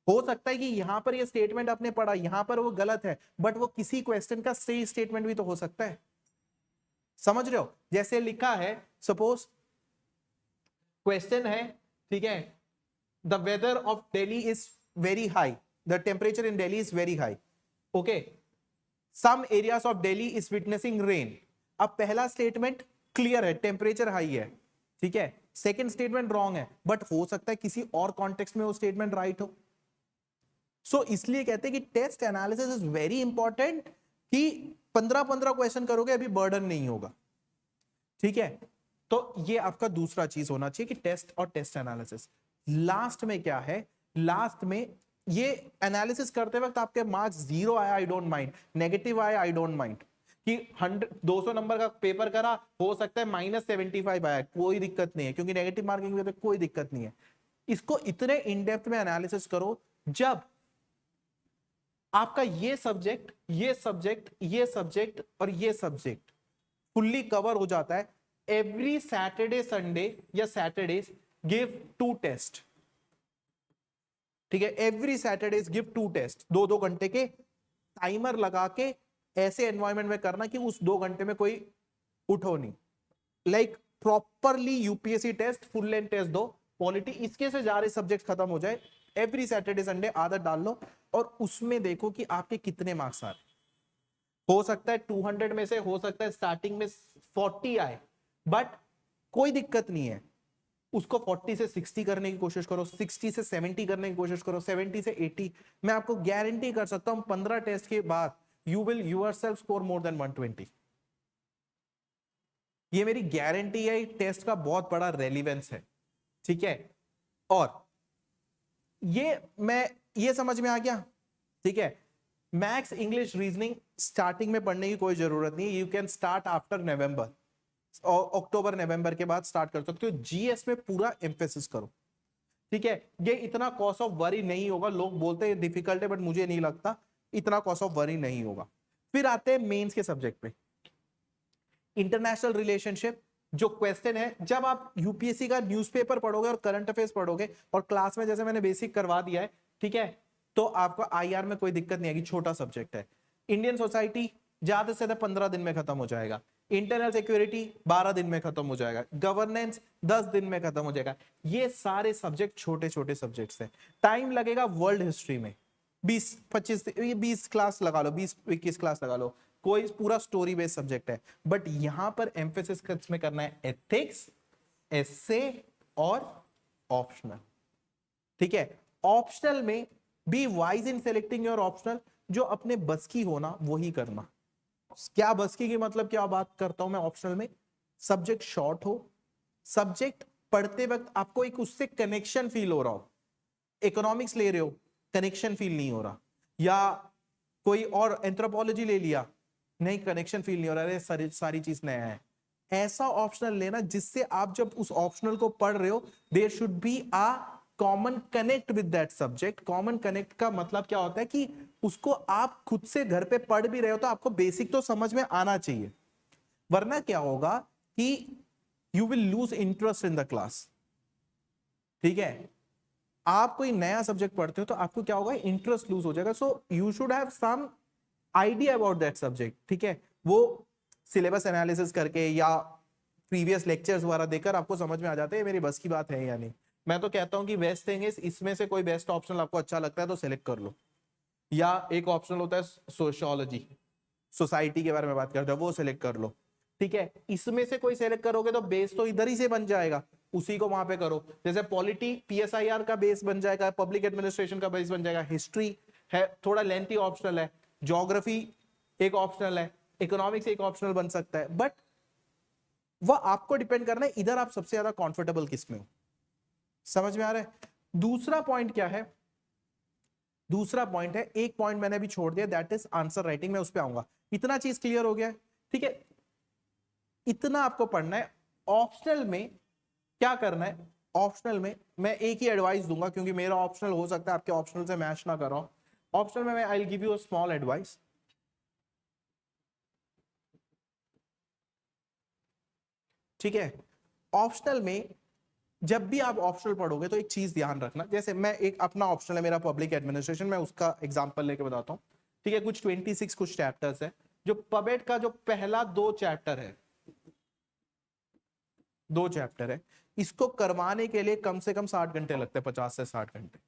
A: हो सकता है कि यहां पर ये स्टेटमेंट आपने पढ़ा, यहां पर वो गलत है, बट वो किसी क्वेश्चन का सही स्टेटमेंट भी तो हो सकता है। समझ रहे हो? जैसे लिखा है, सपोज क्वेश्चन है, ठीक है, the weather of Delhi is very high, the temperature in Delhi is very high, okay, some areas of Delhi is witnessing rain. अब पहला स्टेटमेंट क्लियर है, टेम्परेचर हाई है, ठीक है। सेकंड स्टेटमेंट रॉन्ग है, बट हो सकता है किसी और कॉन्टेक्स्ट में वो स्टेटमेंट राइट हो। सो इसलिए कहते हैं कि test analysis is very important, कि 15-15 क्वेश्चन करोगे अभी बर्डन नहीं होगा, ठीक है। तो ये आपका दूसरा चीज होना चाहिए कि टेस्ट और टेस्ट एनालिसिस। लास्ट में क्या है, लास्ट में ये एनालिसिस करते वक्त आपके मार्क्स 0 आया, आई डोंट माइंड, नेगेटिव आया, आई डोंट माइंड, कि 200 नंबर का पेपर करा, हो सकता है -75 आया, कोई दिक्कत नहीं है, क्योंकि नेगेटिव मार्किंग में तो कोई दिक्कत नहीं है। इसको इतने इन डेप्थ में एनालिसिस करो, जब आपका ये सब्जेक्ट, ये सब्जेक्ट, ये सब्जेक्ट और ये सब्जेक्ट फुल्ली कवर हो जाता है। एवरी सैटरडे संडे या सैटरडे गिव 2 टेस्ट, ठीक है। एवरी सैटरडे गिव 2 टेस्ट, 2-2 घंटे के टाइमर लगा के ऐसे एनवायरमेंट में करना कि उस 2 घंटे में कोई उठो नहीं। Like properly UPSC test, full length test दो, पॉलिटी, इसके से जा रहे सब्जेक्ट खत्म हो जाए। एवरी सैटरडे संडे आदत डाल लो, और उसमें देखो कि आपके कितने मार्क्स आ रहे। हो सकता है 200 में से, हो सकता है स्टार्टिंग में 40 आए, बट कोई दिक्कत नहीं है, उसको 40 से 60 करने की कोशिश करो, 60 से 70 करने की कोशिश करो, 70 से 80। मैं आपको गारंटी कर सकता हूं 15 टेस्ट के बाद you will yourself score more than 120। ये मेरी गारंटी है, टेस्ट का बहुत बड़ा रेलिवेंस है, ठीक है। और ये समझ में आ गया, ठीक है। मैथ्स, इंग्लिश, रीजनिंग स्टार्टिंग में पढ़ने की कोई जरूरत नहीं, you can start after November, अक्टूबर नवंबर के बाद स्टार्ट कर सकते हो। जीएस में पूरा एम्फेसिस करो, ठीक है। ये इतना कॉज ऑफ वरी नहीं होगा, लोग बोलते हैं डिफिकल्ट है, बट मुझे नहीं लगता इतना कॉज ऑफ वरी नहीं होगा। फिर आते हैं मेंस के सब्जेक्ट पे, इंटरनेशनल रिलेशनशिप। जो क्वेश्चन है, जब आप यूपीएससी का न्यूज़पेपर पढ़ोगे और करंट अफेयर्स पढ़ोगे, और क्लास में जैसे मैंने बेसिक करवा दिया है, ठीक है, तो आपको आईआर में कोई दिक्कत नहीं आएगी, छोटा सब्जेक्ट है। इंडियन सोसाइटी ज्यादा से ज्यादा 15 दिन में खत्म हो जाएगा, इंटरनल सिक्योरिटी 12 दिन में खत्म हो जाएगा, गवर्नेंस 10 दिन में खत्म हो जाएगा। ये सारे सब्जेक्ट छोटे छोटे सब्जेक्ट्स हैं। टाइम लगेगा वर्ल्ड हिस्ट्री में 20 क्लास लगा लो, 20-21 क्लास लगा लो, कोई पूरा स्टोरी बेस्ड सब्जेक्ट है। बट यहां पर एम्फेसिस किसमें करना है, एथिक्स, एसे और ऑप्शनल, ठीक है। ऑप्शनल में be wise in selecting your optional, जो अपने बस की होना वही करना। क्या बस की मतलब क्या बात करता हूं मैं ऑप्शनल में, सब्जेक्ट शॉर्ट हो, सब्जेक्ट पढ़ते वक्त आपको एक उससे कनेक्शन फील हो रहा हो। इकोनॉमिक्स ले रहे हो, कनेक्शन फील नहीं हो रहा, या कोई और एंथ्रोपोलॉजी ले लिया, नहीं कनेक्शन फील नहीं हो रहा है, सारी चीज नया है। ऐसा ऑप्शनल लेना जिससे आप जब उस ऑप्शनल को पढ़ रहे हो there should be a common connect with that subject. Common connect का मतलब क्या होता है कि उसको आप खुद से घर पे पढ़ भी रहे हो तो आपको बेसिक तो समझ में आना चाहिए, वरना क्या होगा कि you will lose interest in the class. ठीक है, आप कोई नया सब्जेक्ट पढ़ते हो तो आपको क्या होगा, इंटरेस्ट लूज हो जाएगा। So you should have some idea about that subject. ठीक है, वो सिलेबस एनालिसिस करके या प्रीवियस लेक्चर्स द्वारा देकर आपको समझ में आ जाते हैं मेरी बस की बात है या नहीं। मैं तो कहता हूं कि बेस्ट थिंग इज इसमें से कोई बेस्ट ऑप्शन आपको अच्छा लगता है तो सिलेक्ट कर लो, या एक ऑप्शनल होता है सोशियोलॉजी, सोसाइटी के बारे में बात करते हैं, वो सिलेक्ट कर लो। ठीक है, इसमें से कोई सिलेक्ट करोगे तो बेस तो इधर ही से बन जाएगा, उसी को वहां पे करो। जैसे पॉलिटी पीएसआईआर का बेस बन जाएगा, पब्लिक एडमिनिस्ट्रेशन का बेस बन जाएगा, हिस्ट्री है थोड़ा लेंथी ऑप्शनल है, ज्योग्राफी एक ऑप्शनल है, इकोनॉमिक्स एक ऑप्शनल बन सकता है, बट वह आपको डिपेंड करना है इधर आप सबसे ज्यादा कंफर्टेबल किस में हो। समझ में आ रहा है? दूसरा पॉइंट क्या है, दूसरा पॉइंट है, एक पॉइंट मैंने अभी छोड़ दिया, दैट इज आंसर राइटिंग, मैं उस पर आऊंगा। इतना चीज क्लियर हो गया है? ठीक है, इतना आपको पढ़ना है। ऑप्शनल में क्या करना है, ऑप्शनल में मैं एक ही एडवाइस दूंगा, क्योंकि मेरा ऑप्शनल हो सकता है आपके ऑप्शनल से मैच ना कर रहा हूं। ऑप्शनल में मैं I will give you a small advice. ठीक है, ऑप्शनल में जब भी आप ऑप्शनल पढ़ोगे तो एक चीज ध्यान रखना, जैसे मैं एक अपना ऑप्शनल है मेरा पब्लिक एडमिनिस्ट्रेशन, मैं उसका एग्जांपल लेके बताता हूं। ठीक है, कुछ 26 कुछ चैप्टर्स है। जो पबेट का जो पहला दो चैप्टर है, दो चैप्टर है, इसको करवाने के लिए कम से कम 60 घंटे लगते हैं, 50 से 60 घंटे,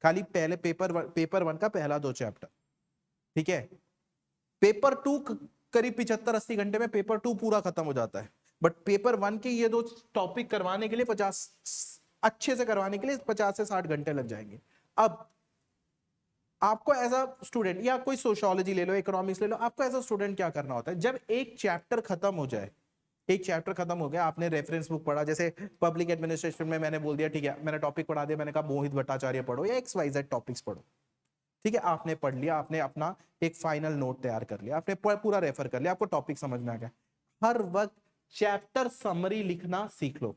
A: खाली पहले पेपर वन का पहला दो चैप्टर। ठीक है, पेपर टू करीब 75-80 घंटे में पेपर टू पूरा खत्म हो जाता है, बट पेपर वन के ये दो टॉपिक करवाने के लिए 50, अच्छे से करवाने के लिए 50 से 60 घंटे लग जाएंगे। अब आपको एज अ स्टूडेंट, या कोई सोशियोलॉजी ले लो, इकोनॉमिक्स ले लो, आपको एज अ स्टूडेंट क्या करना होता है, जब एक चैप्टर खत्म हो जाए, एक चैप्टर खत्म हो गया, आपने रेफरेंस बुक पढ़ा, जैसे पब्लिक एडमिनिस्ट्रेशन में मैंने बोल दिया ठीक है, मैंने टॉपिक पढ़ा दिया, मैंने कहा मोहित भट्टाचार्य पढ़ो या XYZ टॉपिक्स पढ़ो। ठीक है, आपने पढ़ लिया, आपने अपना एक फाइनल नोट तैयार कर लिया, आपने पूरा रेफर कर लिया, आपको टॉपिक समझ में आ गया। हर वक्त चैप्टर समरी लिखना सीख लो।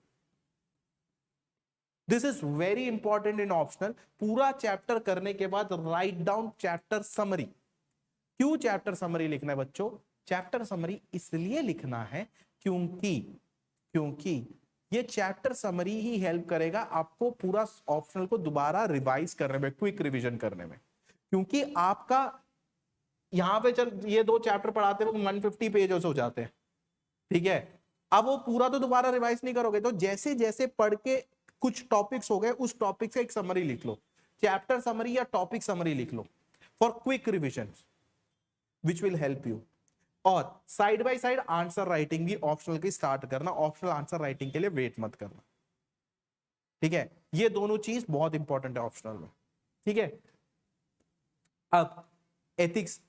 A: This is very important in optional. पूरा चैप्टर करने के बाद राइट डाउन चैप्टर समरी। क्यों चैप्टर समरी लिखना है बच्चों? चैप्टर समरी इसलिए लिखना है क्योंकि क्योंकि ये चैप्टर समरी ही हेल्प करेगा आपको पूरा ऑप्शनल को दोबारा रिवाइज करने में, क्विक रिवीजन करने में। क्योंकि आपका यहां पे चल ये दो चैप्टर पढ़ाते हुए 150 पेजेस हो जाते हैं। ठीक है, अब वो पूरा तो दोबारा रिवाइज नहीं करोगे, तो जैसे जैसे पढ़ के कुछ टॉपिक्स हो गए, उस टॉपिक से एक समरी लिख लो, चैप्टर समरी या टॉपिक समरी लिख लो for quick revision, which will help you. और side by side answer writing भी ऑप्शनल की स्टार्ट करना, ऑप्शनल आंसर राइटिंग के लिए वेट मत करना। ठीक है, ये दोनों चीज बहुत इंपॉर्टेंट है ऑप्शनल में। ठीक है, अब ethics,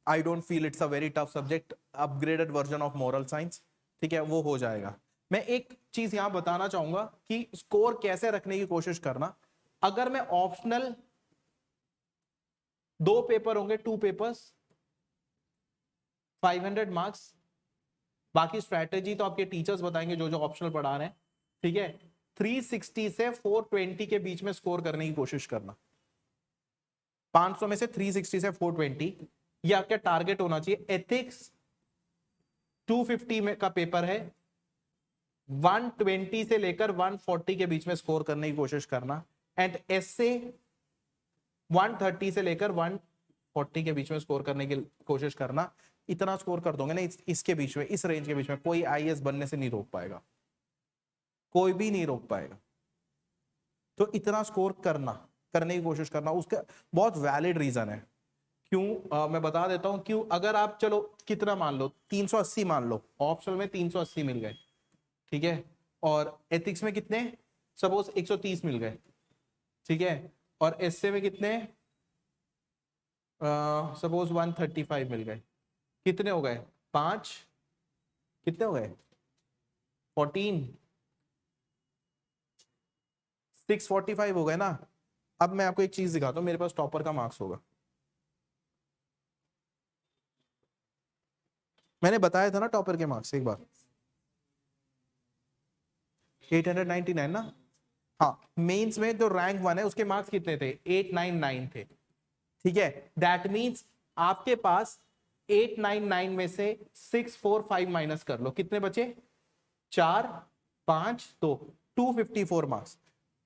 A: I don't feel it's a very tough subject, upgraded version of moral science. ठीक है, वो हो जाएगा। मैं एक चीज यहां बताना चाहूंगा कि स्कोर कैसे रखने की कोशिश करना। अगर मैं ऑप्शनल, दो पेपर होंगे, टू पेपर्स, 500 मार्क्स, बाकी स्ट्रैटेजी तो आपके टीचर्स बताएंगे जो जो ऑप्शनल पढ़ा रहे हैं। ठीक है, 360 से 420 के बीच में स्कोर करने की कोशिश करना। 500 में से 360 से 420 ये आपका टारगेट होना चाहिए। एथिक्स 250 में का पेपर है, 120 से लेकर 140 के बीच में स्कोर करने की कोशिश करना। एंड एसए 130 से लेकर 140 के बीच में स्कोर करने की कोशिश करना। इतना स्कोर कर दोगे ना, इसके बीच में, इस रेंज के बीच में, कोई आईएएस बनने से नहीं रोक पाएगा, कोई भी नहीं रोक पाएगा। तो इतना स्कोर करने की कोशिश करना, उसका बहुत वैलिड रीजन है। क्यों मैं बता देता हूं क्यों। अगर आप चलो कितना मान लो, 380 मान लो, ऑप्शनल में 380 मिल गए, ठीक है, और एथिक्स में कितने, सपोज 130 मिल गए, ठीक है, और एसए में कितने, सपोज 135 मिल गए, कितने हो गए, 5, कितने हो गए, 14, 645 हो गए ना। अब मैं आपको एक चीज दिखाता हूं, मेरे पास टॉपर का मार्क्स होगा, मैंने बताया था ना टॉपर के मार्क्स एक बार, 899 ना। हाँ, मेंस में जो रैंक 1 है उसके मार्क्स कितने थे? 899 थे। ठीक है, दैट मींस आपके पास 899 में से 645 माइनस कर लो, कितने बचे? 4 5 2, 254 मार्क्स।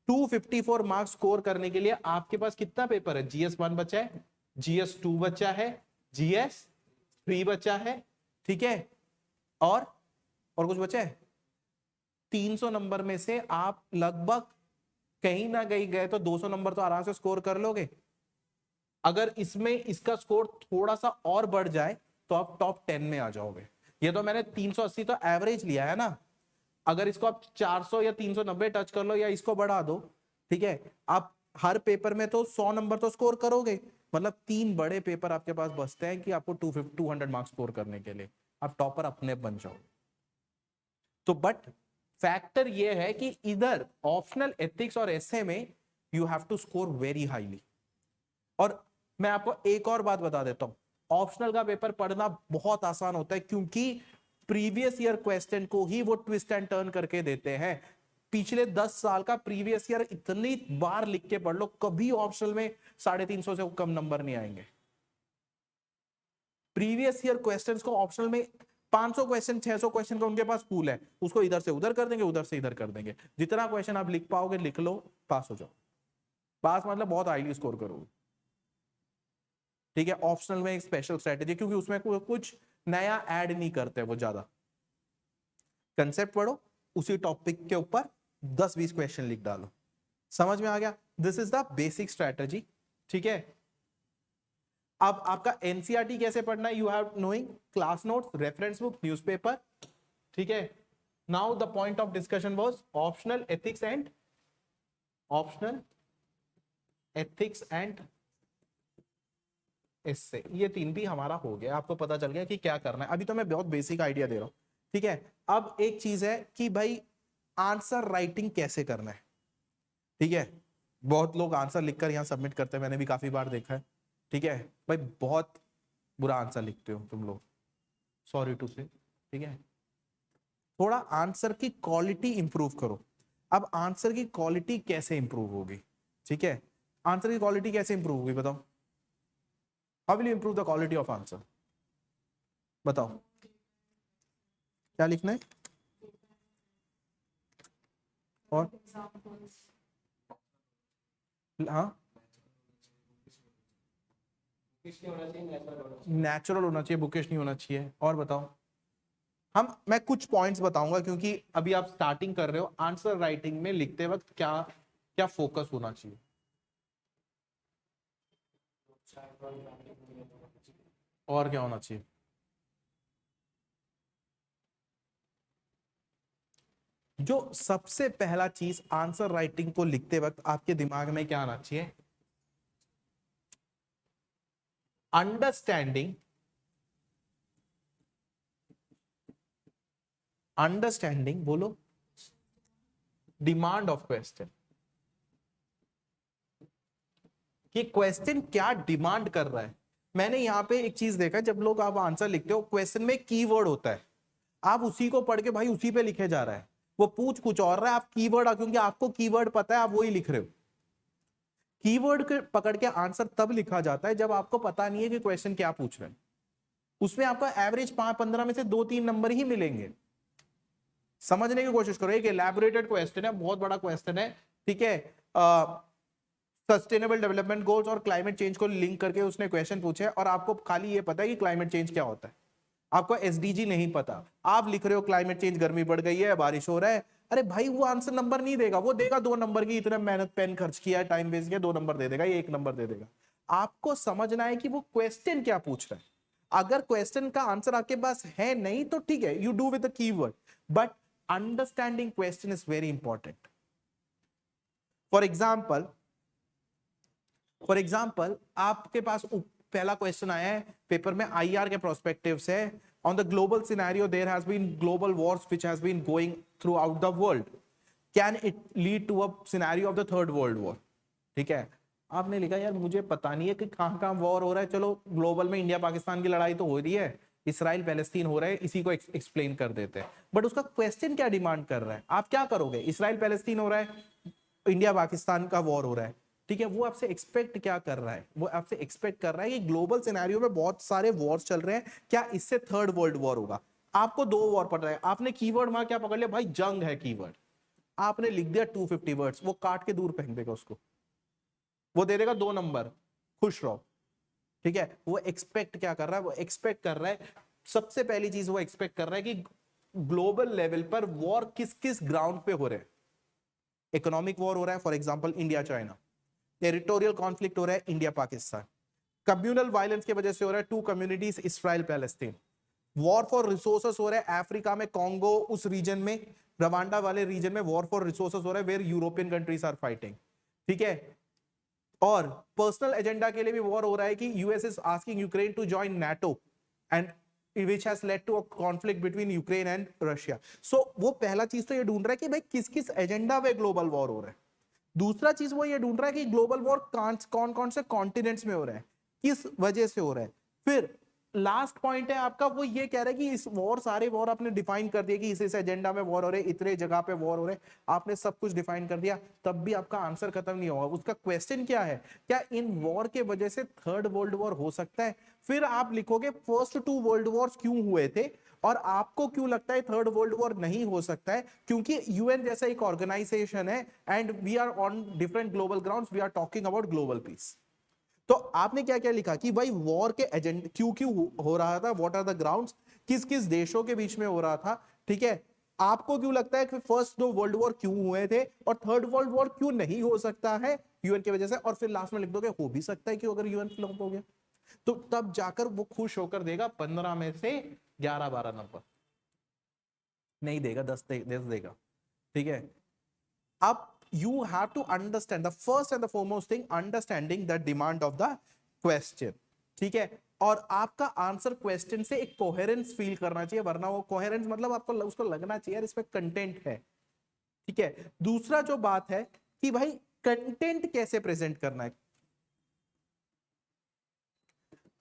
A: 254 मार्क्स स्कोर करने के लिए आपके पास कितना पेपर है? GS1 बचा है, GS2 बचा है, GS3 बचा है, ठीक है, और कुछ बचा है? 300 नंबर में से आप लगभग कहीं ना कहीं गए तो 200 नंबर तो आराम से स्कोर कर लोगे। अगर इसमें इसका स्कोर थोड़ा सा और बढ़ जाए तो आप टॉप 10 में आ जाओगे। ये तो मैंने 380 तो एवरेज लिया है ना, अगर इसको आप 400 या 390 टच कर लो या इसको बढ़ा दो, ठीक है, आप हर पेपर में तो 100 नंबर तो स्कोर करोगे। मतलब 3 बड़े पेपर आपके पास बचते हैं कि आपको 200 मार्क्स स्कोर करने के लिए आप टॉपर अपने बन जाओ। तो बट फैक्टर ये है कि इधर ऑप्शनल एथिक्स और एसए में you have to score very highly. और मैं आपको एक और बात बता देता हूं, ऑप्शनल का पेपर पढ़ना बहुत आसान होता है क्योंकि प्रीवियस ईयर क्वेश्चन को ही वो ट्विस्ट एंड टर्न करके देते हैं। पिछले 10 साल का प्रीवियस ईयर इतनी बार लिख के पढ़ लो, कभी ऑप्शनल में 350 से कम नंबर नहीं आएंगे। प्रीवियस ईयर क्वेश्चंस को ऑप्शनल में 500 क्वेश्चन 600 क्वेश्चन का उनके पास पूल है, उसको इधर से उधर कर देंगे, उधर से इधर कर देंगे। जितना क्वेश्चन आप लिख पाओगे लिख लो, पास हो जाओ। पास मतलब बहुत हाईली स्कोर करोगे। ठीक है, ऑप्शनल में एक स्पेशल स्ट्रेटेजी, क्योंकि उसमें कुछ नया ऐड नहीं करते वो ज्यादा। कंसेप्ट पढ़ो, उसी टॉपिक के ऊपर 10-20 क्वेश्चन लिख डालो, समझ में आ गया? This is the basic strategy. ठीक है, अब आपका एनसीईआरटी कैसे पढ़ना है, you have knowing class notes, reference book, newspaper. ठीक है, now the point of discussion was optional ethics and इससे ये 3 भी हमारा हो गया, आपको पता चल गया कि क्या करना है। अभी तो मैं बहुत बेसिक आइडिया दे रहा हूं। ठीक है, अब एक चीज है कि भाई आंसर राइटिंग कैसे करना है। ठीक है, बहुत लोग आंसर लिखकर यहां सबमिट करते हैं, मैंने भी काफी बार देखा है। ठीक है भाई, बहुत बुरा आंसर लिखते हो तुम लोग, सॉरी टू से। ठीक है, थोड़ा आंसर की क्वालिटी इंप्रूव करो। अब आंसर की क्वालिटी कैसे इंप्रूव होगी? ठीक है, आंसर की क्वालिटी कैसे इंप्रूव होगी बताओ? How will you improve the quality of answer? बताओ क्या लिखना है? और हाँ, नेचुरल होना चाहिए, बुकिश नहीं होना चाहिए। और बताओ, मैं कुछ पॉइंट्स बताऊंगा क्योंकि अभी आप स्टार्टिंग कर रहे हो। आंसर राइटिंग में लिखते वक्त क्या क्या फोकस होना चाहिए? और क्या होना चाहिए? जो सबसे पहला चीज आंसर राइटिंग को लिखते वक्त आपके दिमाग में क्या आना चाहिए? अंडरस्टैंडिंग बोलो, डिमांड ऑफ क्वेश्चन। कि क्वेश्चन क्या डिमांड कर रहा है। मैंने यहां पे एक चीज देखा, जब लोग आप आंसर लिखते हो क्वेश्चन में कीवर्ड होता है, आप उसी को पढ़ के भाई उसी पे लिखे जा रहा है, वो पूछ कुछ और रहा है, आप कीवर्ड, क्योंकि आपको कीवर्ड पता है आप वही लिख रहे हो। कीवर्ड पकड़ के आंसर तब लिखा जाता है जब आपको पता नहीं है कि क्वेश्चन क्या पूछ रहे हैं। उसमें आपको एवरेज 5-15 में से 2-3 नंबर ही मिलेंगे। समझने की कोशिश करो, एक एलैबोरेटेड क्वेश्चन है, बहुत बड़ा क्वेश्चन है। ठीक है, सस्टेनेबल डेवलपमेंट गोल्स और क्लाइमेट चेंज को लिंक करके उसने क्वेश्चन पूछे और आपको खाली ये पता है कि क्लाइमेट चेंज क्या होता है, आपको एसडीजी नहीं पता, आप लिख रहे हो क्लाइमेट चेंज, गर्मी बढ़ गई है, बारिश हो रहा है। अरे भाई, वो आंसर नंबर नहीं देगा, वो देगा 2 नंबर की, इतना मेहनत पेन खर्च किया है, टाइम वेस्ट किया, 2 नंबर दे देगा, ये 1 नंबर दे देगा। आपको समझना है कि वो क्वेश्चन क्या पूछ रहा है। अगर क्वेश्चन का आंसर आपके पास है नहीं तो ठीक है, you do with the keyword, but understanding question is very important. For example आपके पास पहला क्वेश्चन आया है पेपर में, आईआर के प्रोस्पेक्टिव से, on the global scenario there has been global wars which has been going throughout the world, can it lead to a scenario of the third world war. ठीक है, आपने लिखा यार मुझे पता नहीं है कि कहां कहां वॉर हो रहा है, चलो ग्लोबल में इंडिया पाकिस्तान की लड़ाई तो हो रही है, इसराइल पैलेस्तीन हो रहा है, इसी को एक्सप्लेन कर देते हैं। बट उसका क्वेश्चन क्या डिमांड कर रहा है, आप क्या करोगे? इसराइल पैलेस्तीन हो रहा है, इंडिया पाकिस्तान का वॉर हो रहा है, ठीक है। वो आपसे एक्सपेक्ट क्या कर रहा है? वो आपसे एक्सपेक्ट कर रहा है कि ग्लोबल सिनेरियो में बहुत सारे वॉर्स चल रहे हैं, क्या इससे थर्ड वर्ल्ड वॉर होगा? आपको 2 वॉर पड़ रहा है, आपने कीवर्ड वहां क्या पकड़ लिया? भाई जंग है कीवर्ड, आपने लिख दिया 250 वर्ड्स, वो काट के दूर फेंक देगा उसको, वो दे देगा 2 नंबर, खुश रहो, ठीक है। वो एक्सपेक्ट क्या कर रहा है? वो एक्सपेक्ट कर रहा है, सबसे पहली चीज वो एक्सपेक्ट कर रहा है कि ग्लोबल लेवल पर वॉर किस किस ग्राउंड पे हो रहे हैं। इकोनॉमिक वॉर हो रहा है, for example India China. Territorial conflict हो रहा है, इंडिया पाकिस्तान। कम्युनल वायलेंस की वजह से हो रहा है, 2 communities, Israel Palestine. War for resources हो रहा है, अफ्रीका में कॉन्गो, उस रीजन में, रवांडा वाले रीजन में वॉर फॉर रिसोर्सेस हो रहा है, where European countries are fighting, ठीक है। और पर्सनल एजेंडा के लिए भी वॉर हो रहा है कि US is asking Ukraine to join NATO and which has led to a conflict between Ukraine and Russia. So वो पहला चीज तो ये ढूंढ रहा है कि भाई किस किस एजेंडा पे ग्लोबल वॉर हो रहा है। दूसरा चीज वो ये ढूंढ रहा है कि ग्लोबल वॉर कौन कौन से कॉन्टिनेंट्स में हो रहा है, किस वजह से हो रहा है। फिर लास्ट पॉइंट है आपका, वो ये कह रहा है कि इस वॉर, सारे वॉर आपने डिफाइन कर दिया कि इस एजेंडा में वॉर हो रहे, इतने जगह पे वॉर हो रहे, आपने सब कुछ डिफाइन कर दिया, तब भी आपका आंसर खत्म नहीं होगा। उसका क्वेश्चन क्या है? क्या इन वॉर के वजह से थर्ड वर्ल्ड वॉर हो सकता है? फिर आप लिखोगे फर्स्ट 2 वर्ल्ड वॉर्स क्यों हुए थे, और आपको क्यों लगता है थर्ड वर्ल्ड वॉर नहीं हो सकता है? क्योंकि यूएन जैसा एक ऑर्गेनाइजेशन है, and we are on different global grounds, we are talking about global peace. तो आपने क्या क्या लिखा कि भाई वॉर के एजेंडे क्यों क्यों हो रहा था, व्हाट आर द ग्राउंड्स, किस किस देशों के बीच में हो रहा था, ठीक है। आपको क्यों लगता है कि फर्स्ट 2 वर्ल्ड वॉर क्यों हुए थे, और थर्ड वर्ल्ड वॉर क्यों नहीं हो सकता है यूएन की वजह से, और फिर लास्ट में लिख दोगे हो भी सकता है कि अगर यूएन फ्लॉप हो गया, तो तब जाकर वो खुश होकर देगा 15 में से 11-12 नंबर, नहीं देगा 10 देगा, ठीक है। अब you have to understand the first and the foremost thing, understanding the demand of the question, ठीक है। और आपका आंसर क्वेश्चन से एक कोहेरेंस फील करना चाहिए, वरना वो कोहेरेंस मतलब आपको उसको लगना चाहिए यार इसमें कंटेंट है, ठीक है। दूसरा जो बात है कि भाई कंटेंट कैसे प्रेजेंट करना है।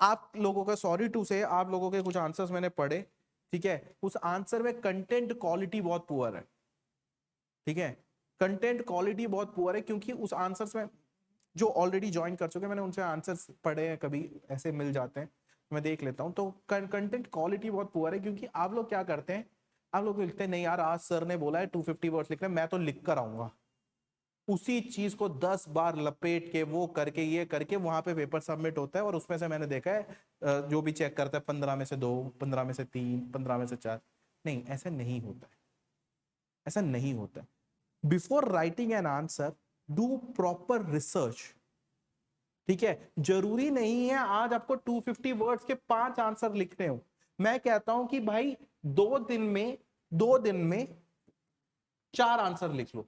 A: आप लोगों का, सॉरी टू से, आप लोगों के कुछ आंसर्स मैंने पढ़े, ठीक है, उस आंसर में कंटेंट क्वालिटी बहुत पुअर है, ठीक है। कंटेंट क्वालिटी बहुत पुअर है क्योंकि उस आंसर्स में जो ऑलरेडी ज्वाइन कर चुके, मैंने उनसे आंसर्स पढ़े हैं, कभी ऐसे मिल जाते हैं, मैं देख लेता हूं, तो कंटेंट क्वालिटी बहुत पुअर है। क्योंकि आप लोग क्या करते हैं, आप लोग लिखते हैं नहीं यार आज सर ने बोला है 250 वर्ड्स लिखना है, मैं तो लिख कर आऊंगा, उसी चीज को 10 बार लपेट के वो करके ये करके वहां पे पेपर सबमिट होता है, और उसमें से मैंने देखा है जो भी चेक करता है 15 में से 2, 15 में से 3, 15 में से 4, नहीं ऐसा नहीं होता है, ऐसा नहीं होता है। Before writing an answer do proper research, ठीक है। जरूरी नहीं है आज आपको 250 वर्ड्स के 5 आंसर लिखने हो, मैं कहता हूं कि भाई 2 दिन में 4 आंसर लिख लो,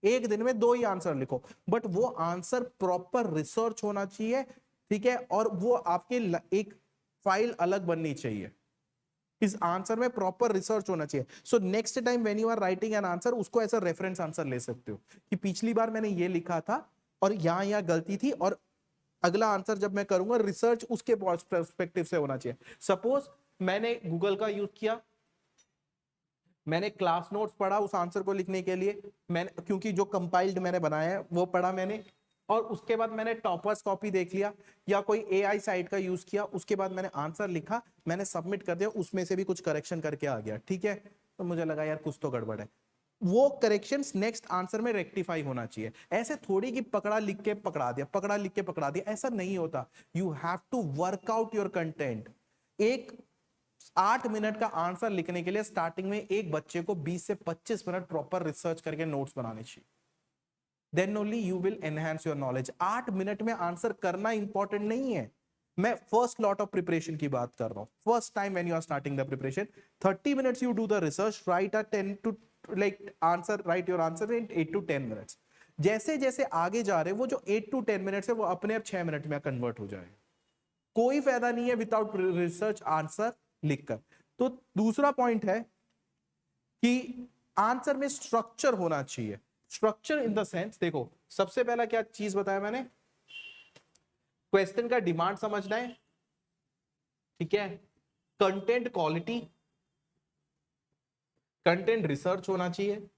A: एक दिन में 2 ही आंसर लिखो, बट वो आंसर प्रॉपर रिसर्च होना चाहिए, ठीक है। और वो आपके एक फाइल अलग बननी चाहिए, इस आंसर में प्रॉपर रिसर्च होना चाहिए। So next time when you are writing an answer, उसको ऐसा रेफरेंस आंसर ले सकते हो कि पिछली बार मैंने ये लिखा था और यहां गलती थी, और अगला आंसर जब मैं करूंगा रिसर्च उसके पर्सपेक्टिव से होना चाहिए। सपोज मैंने गूगल का यूज किया, मैंने क्लास नोट्स पढ़ा उस आंसर को लिखने के लिए, मैंने क्योंकि जो कंपाइल्ड मैंने बनाया है वो पढ़ा मैंने, और उसके बाद मैंने टॉपर्स कॉपी देख लिया या कोई एआई साइट का यूज किया, उसके बाद मैंने आंसर लिखा, मैंने सबमिट कर दिया, उसमें से भी कुछ करेक्शन करके आ गया, ठीक है। तो मुझे लगा यार कुछ तो गड़बड़ है, वो करेक्शंस नेक्स्ट आंसर में रेक्टिफाई होना चाहिए। ऐसे थोड़ी कि पकड़ा लिख के पकड़ा दिया, पकड़ा लिख के पकड़ा दिया, ऐसा नहीं होता। You have to work out your content. एक 8 मिनट का आंसर लिखने के लिए स्टार्टिंग में एक बच्चे को 20 से 25 मिनट प्रॉपर रिसर्च करके नोट्स बनाने चाहिए, then only you will enhance your knowledge. 8 minute में आंसर करना इंपॉर्टेंट नहीं है, मैं फर्स्ट लॉट ऑफ प्रिपरेशन की बात कर रहा हूं, first time when you are starting the preparation, 30 minutes you do the research, write a 10 to like answer, write your answer in 8 to 10 minutes. जैसे जैसे आगे जा रहे, वो जो 8 to 10 मिनट्स है वो अपने आप 6 मिनट में कन्वर्ट हो जाएगा। कोई फायदा नहीं है विदाउट रिसर्च आंसर लिखकर। तो दूसरा पॉइंट है कि आंसर में स्ट्रक्चर होना चाहिए। स्ट्रक्चर इन द सेंस, देखो सबसे पहला क्या चीज बताया मैंने, क्वेश्चन का डिमांड समझना है, ठीक है। कंटेंट क्वालिटी, कंटेंट रिसर्च होना चाहिए,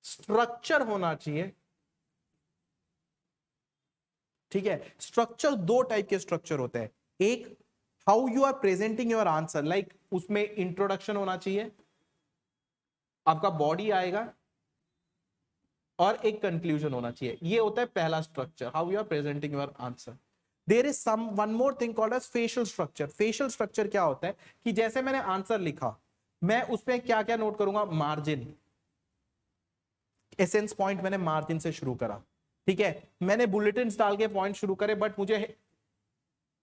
A: स्ट्रक्चर होना चाहिए। ठीक है, स्ट्रक्चर दो टाइप के स्ट्रक्चर होते हैं, एक how you are presenting your answer, like उसमें इंट्रोडक्शन होना चाहिए, आपका बॉडी आएगा और एक कंक्लूजन होना चाहिए। ये होता है पहला structure, how you are presenting your answer. There is some one more thing called as facial structure. Facial structure क्या होता है कि जैसे मैंने आंसर लिखा, मैं उसमें क्या क्या नोट करूंगा, मार्जिन, एसेंस पॉइंट मैंने मार्जिन से शुरू करा। ठीक है, मैंने बुलेटिन डाल के पॉइंट शुरू करे, बट मुझे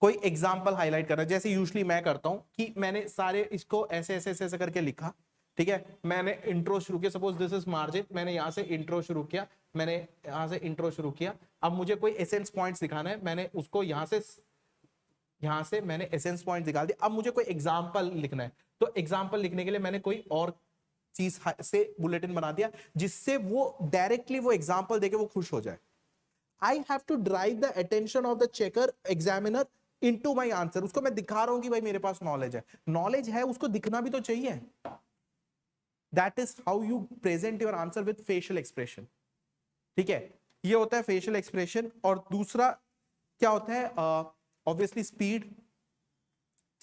A: कोई एग्जांपल हाईलाइट करना, जैसे यूजुअली मैं करता हूं कि मैंने सारे इसको ऐसे ऐसे ऐसे ऐसे करके लिखा। ठीक है, मैंने इंट्रो शुरू किया, सपोज दिस इज मार्जिन, मैंने यहां से इंट्रो शुरू किया, मैंने यहां से इंट्रो शुरू किया। अब मुझे कोई एसेंस पॉइंट्स दिखाना है, मैंने उसको यहां से मैंने एसेंस पॉइंट निकाल दिया। अब मुझे कोई एग्जांपल लिखना है, तो एग्जांपल लिखने के लिए मैंने कोई और चीज से बुलेटिन बना दिया, जिससे वो डायरेक्टली वो एग्जांपल देके वो खुश हो जाए। I have to drive the attention of the checker examiner into my answer. उसको मैं दिखा रहा हूं कि भाई मेरे पास नॉलेज है, नॉलेज है, उसको दिखना भी तो चाहिए। That is how you present your answer with facial expression. ठीक है, ये होता है फेशियल एक्सप्रेशन। और दूसरा क्या होता है, ऑब्वियसली स्पीड।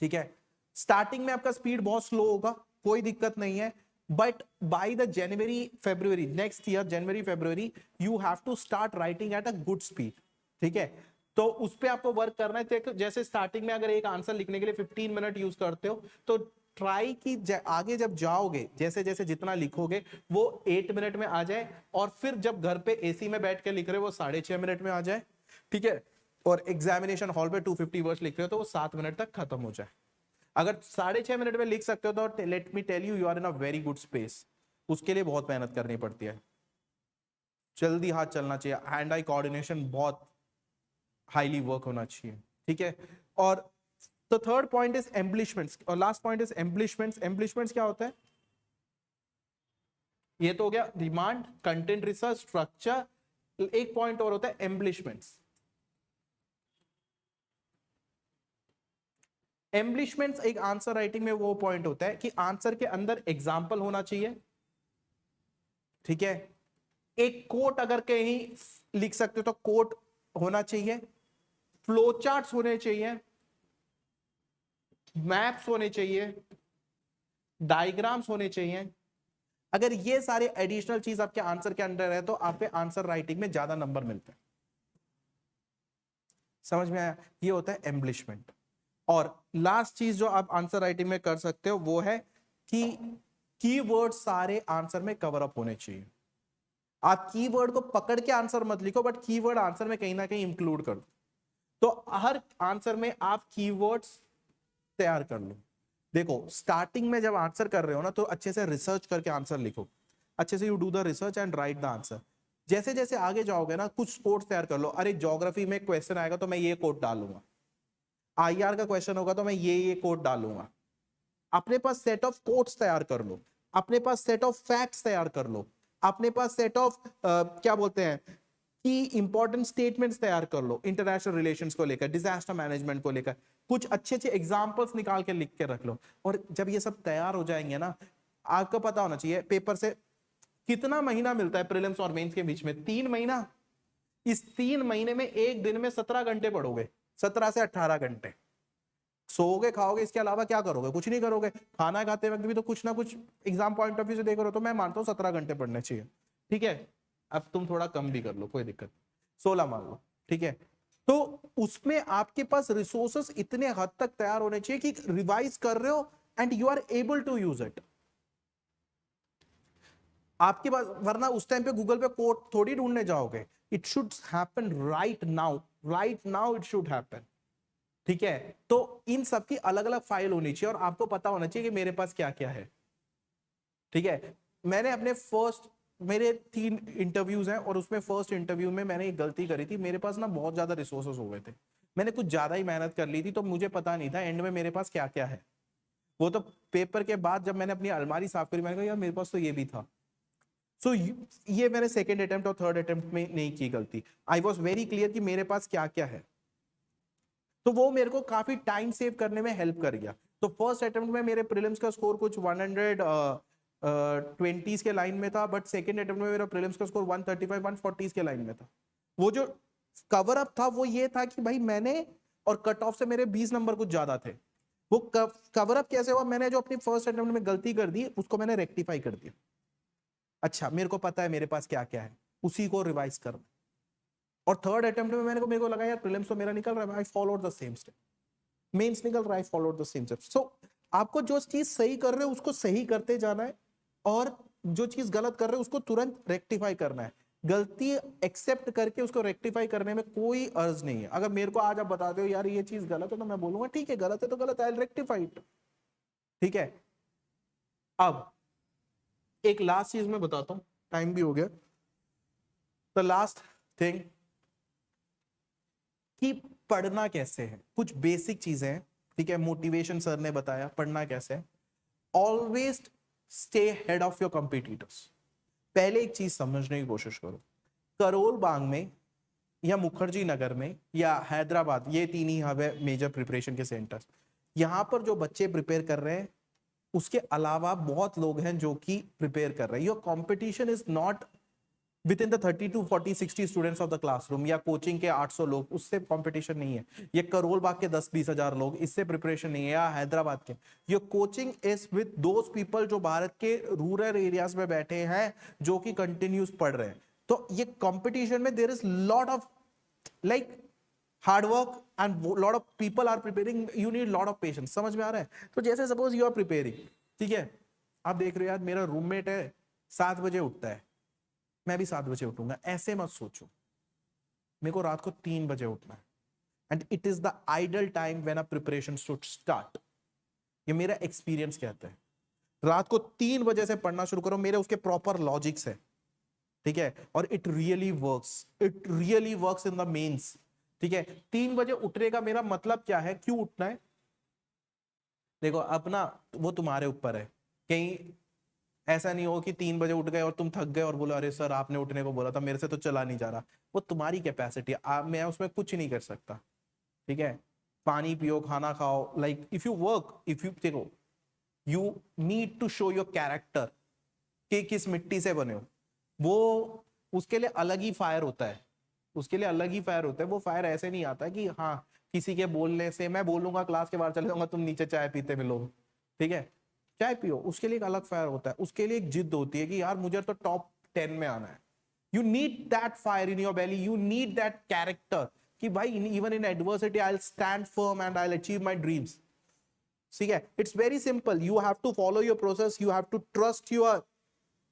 A: ठीक है, स्टार्टिंग में आपका स्पीड बहुत स्लो होगा, कोई दिक्कत नहीं है, but by the January February next year, January February, you have to start writing at a good speed. ठीक है, तो उस पर आपको वर्क करना है। जैसे स्टार्टिंग में अगर एक आंसर लिखने के लिए 15 मिनट यूज करते हो, तो ट्राई की आगे जब जाओगे, जैसे जैसे जितना लिखोगे वो 8 मिनट में आ जाए, और फिर जब घर पे एसी में बैठ के लिख रहे हो वो 6.5 मिनट में आ जाए। ठीक है, और एग्जामिनेशन हॉल पे 250 वर्ड्स लिख रहे हो तो वो 7 मिनट तक खत्म हो जाए। अगर 6.5 मिनट में लिख सकते हो तो let me tell you, you are in a very good space. उसके लिए बहुत मेहनत करनी पड़ती है, जल्दी हाथ चलना चाहिए, हैंड आई कोऑर्डिनेशन बहुत हाईली वर्क होना चाहिए। ठीक है, और तो थर्ड पॉइंट इज एम्बलिशमेंट्स, और last point is embellishments. Embellishments क्या होता है, ये तो हो गया डिमांड, कंटेंट, रिसर्च, स्ट्रक्चर। एक पॉइंट और होता है एम्बलिशमेंट्स। एम्बलिशमेंट्स एक आंसर राइटिंग में वो पॉइंट होता है कि आंसर के अंदर एग्जाम्पल होना चाहिए। ठीक है, एक कोट अगर कहीं लिख सकते हो तो कोट होना चाहिए, फ्लो चार्ट्स होने चाहिए, मैप्स होने चाहिए, डायग्राम्स होने चाहिए। अगर ये सारे एडिशनल चीज आपके आंसर के अंदर है तो आपके आंसर राइटिंग में ज्यादा नंबर मिलते हैं। समझ में आया, ये होता है एम्बलिशमेंट। और लास्ट चीज जो आप आंसर राइटिंग में कर सकते हो वो है कि कीवर्ड सारे आंसर में कवर अप होने चाहिए। आप कीवर्ड को पकड़ के आंसर मत लिखो, बट कीवर्ड आंसर में कहीं ना कहीं इंक्लूड कर दो। तो हर आंसर में आप कीवर्ड्स तैयार कर लो। देखो स्टार्टिंग में जब आंसर कर रहे हो ना, तो अच्छे से रिसर्च करके आंसर लिखो, अच्छे से you do the research and right the answer. जैसे जैसे आगे जाओगे ना, कुछ कोट्स तैयार कर लो। अरे ज्योग्राफी में क्वेश्चन आएगा तो मैं ये कोट डालूंगा, आईआर का क्वेश्चन होगा तो मैं ये कोट डालूंगा। अपने पास सेट ऑफ कोट्स तैयार कर लो, अपने पास सेट ऑफ फैक्ट्स तैयार कर लो, अपने पास सेट ऑफ क्या बोलते हैं कि इंपॉर्टेंट स्टेटमेंट्स तैयार कर लो, इंटरनेशनल रिलेशंस को लेकर, डिजास्टर मैनेजमेंट को लेकर, कुछ अच्छे अच्छे एग्जांपल्स निकाल के लिख के रख लो। और जब ये सब तैयार हो जाएंगे ना, आपको पता होना चाहिए पेपर से कितना महीना मिलता है प्रीलिम्स और मेंस के बीच में, 3 महीना। इस 3 महीने में एक दिन में 17 घंटे पढ़ोगे, 17 से 18 घंटे सोओगे खाओगे, इसके अलावा क्या करोगे, कुछ नहीं करोगे। खाना खाते वक्त भी तो कुछ ना कुछ एग्जाम पॉइंट ऑफ व्यू से देख रहे हो, तो मैं मानता हूँ 17 घंटे पढ़ने चाहिए। ठीक है, अब तुम थोड़ा कम भी कर लो, कोई दिक्कत, 16 मान लो। ठीक है, तो उसमें आपके पास रिसोर्सेस इतने हद तक तैयार होने चाहिए कि रिवाइज कर रहे हो and you are able to use it. आपके पास, वरना उस टाइम पे गूगल पे कोड थोड़ी ढूंढने जाओगे। It should happen right now, right now it should happen. ठीक है, तो इन सब की अलग अलग फाइल होनी चाहिए और आपको पता होना चाहिए कि मेरे पास क्या क्या है। ठीक है, मैंने अपने मेरे 3 इंटरव्यूज हैं और उसमें फर्स्ट इंटरव्यू में मैंने एक गलती करी थी। मेरे पास ना बहुत ज्यादा रिसोर्सेस हो गए थे, मैंने कुछ ज्यादा ही मेहनत कर ली थी, तो मुझे पता नहीं था एंड में मेरे पास क्या क्या है। वो तो पेपर के बाद जब मैंने अपनी अलमारी साफ करी, मैंने कहा यार मेरे पास तो ये भी था। सो ये मैंने सेकेंड अटेम्प्ट और थर्ड अटेम्प्ट में नहीं की गलती। आई वॉज वेरी क्लियर कि मेरे पास क्या क्या है। तो वो मेरे को काफी टाइम सेव करने में हेल्प कर गया। तो फर्स्ट अटेम्प्ट में मेरे प्रीलिम्स का स्कोर कुछ 120 के लाइन में था, बट सेकंड अटेम्प्ट में मेरा प्रीलिम्स का स्कोर 135 140 के लाइन में था। वो जो कवर अप था वो ये था कि भाई मैंने, और कट ऑफ से मेरे 20 नंबर कुछ ज्यादा थे। वो कवर अप कैसे हुआ, मैंने जो अपनी फर्स्ट अटेम्प्ट में गलती कर दी उसको मैंने रेक्टिफाई कर दिया। अच्छा मेरे को पता है मेरे पास क्या क्या है, उसी को रिवाइज करना। और थर्ड अटेम्प्ट में मेरे को लगा यार प्रीलिम्स तो मेरा निकल रहा है, I followed the same step, mains निकल रहा है, I followed the same step. So आपको जो चीज सही कर रहे हो उसको सही करते जाना है, और जो चीज गलत कर रहे हो उसको तुरंत रेक्टिफाई करना है। गलती एक्सेप्ट करके उसको रेक्टिफाई करने में कोई अर्ज नहीं है। अगर मेरे को आज आप बता दो यार ये चीज गलत है, तो मैं बोलूंगा ठीक है गलत है तो गलत है, आई रेक्टिफाई इट। ठीक है, अब एक लास्ट चीज मैं बताता हूं, टाइम भी हो गया। द लास्ट थिंग कि पढ़ना कैसे है, कुछ बेसिक चीजें हैं। ठीक है, मोटिवेशन सर ने बताया पढ़ना कैसे है। Always stay head of your competitors. पहले एक चीज समझने की कोशिश करो, करोल बाग में या मुखर्जी नगर में या हैदराबाद, ये तीन ही हब है मेजर प्रिपरेशन के सेंटर्स। यहां पर जो बच्चे प्रिपेयर कर रहे हैं उसके अलावा बहुत लोग हैं जो कि प्रिपेयर कर रहे हैं। Your competition is not with in the 30 to 40 60 students of the classroom, या कोचिंग के 800 लोग, उससे कंपटीशन नहीं है। ये करोल बाग के 10-20 हजार लोग, इससे प्रिपरेशन नहीं है। या हैदराबाद के, your coaching is with those people जो भारत के रूरल एरियाज में बैठे हैं, जो कि कंटिन्यूस पढ़ रहे हैं। तो ये कंपटीशन में there is lot of like hard work and lot of people are preparing, you need lot of patience. समझ में आ रहा है? तो जैसे सपोज यू आर प्रिपेयरिंग, ठीक है, आप देख रहे हो यार मेरा रूममेट है 7 बजे उठता है, मैं भी 7 बजे उठूंगा, ऐसे मत सोचो। मेरे को रात को 3 बजे उठना है, and it is the idle time when a preparation should start. ये मेरा एक्सपीरियंस कहता है। रात को 3 बजे से पढ़ना शुरू करो, मेरे उसके प्रॉपर लॉजिक्स है। ठीक है, और it really works, it really works in the mains. ठीक है, 3 बजे उठने का मेरा मतलब क्या है, क्यों उठना है? देखो अपना वो तुम्हारे ऊपर है। कहीं ऐसा नहीं हो कि 3 बजे उठ गए और तुम थक गए और बोलो अरे सर आपने उठने को बोला था, मेरे से तो चला नहीं जा रहा। वो तुम्हारी कैपेसिटी, मैं उसमें कुछ नहीं कर सकता। ठीक है, पानी पियो, खाना खाओ, like if you work, if you देखो, you need to show your character कि किस मिट्टी से बने हो। वो उसके लिए अलग ही फायर होता है, उसके लिए अलग ही फायर होता है। वो फायर ऐसे नहीं आता कि हाँ किसी के बोलने से, मैं बोलूंगा क्लास के बाहर चले जाऊंगा तुम नीचे चाय पीते मिलो, ठीक है, चाय पियो, उसके लिए एक अलग फायर होता है। उसके लिए एक जिद होती है कि यार मुझे तो टॉप 10 में आना है। You need that fire in your belly, you need that character कि भाई even in adversity I will stand firm and I will achieve my dreams. ठीक है, it's very simple, you have to follow your process, you have to trust your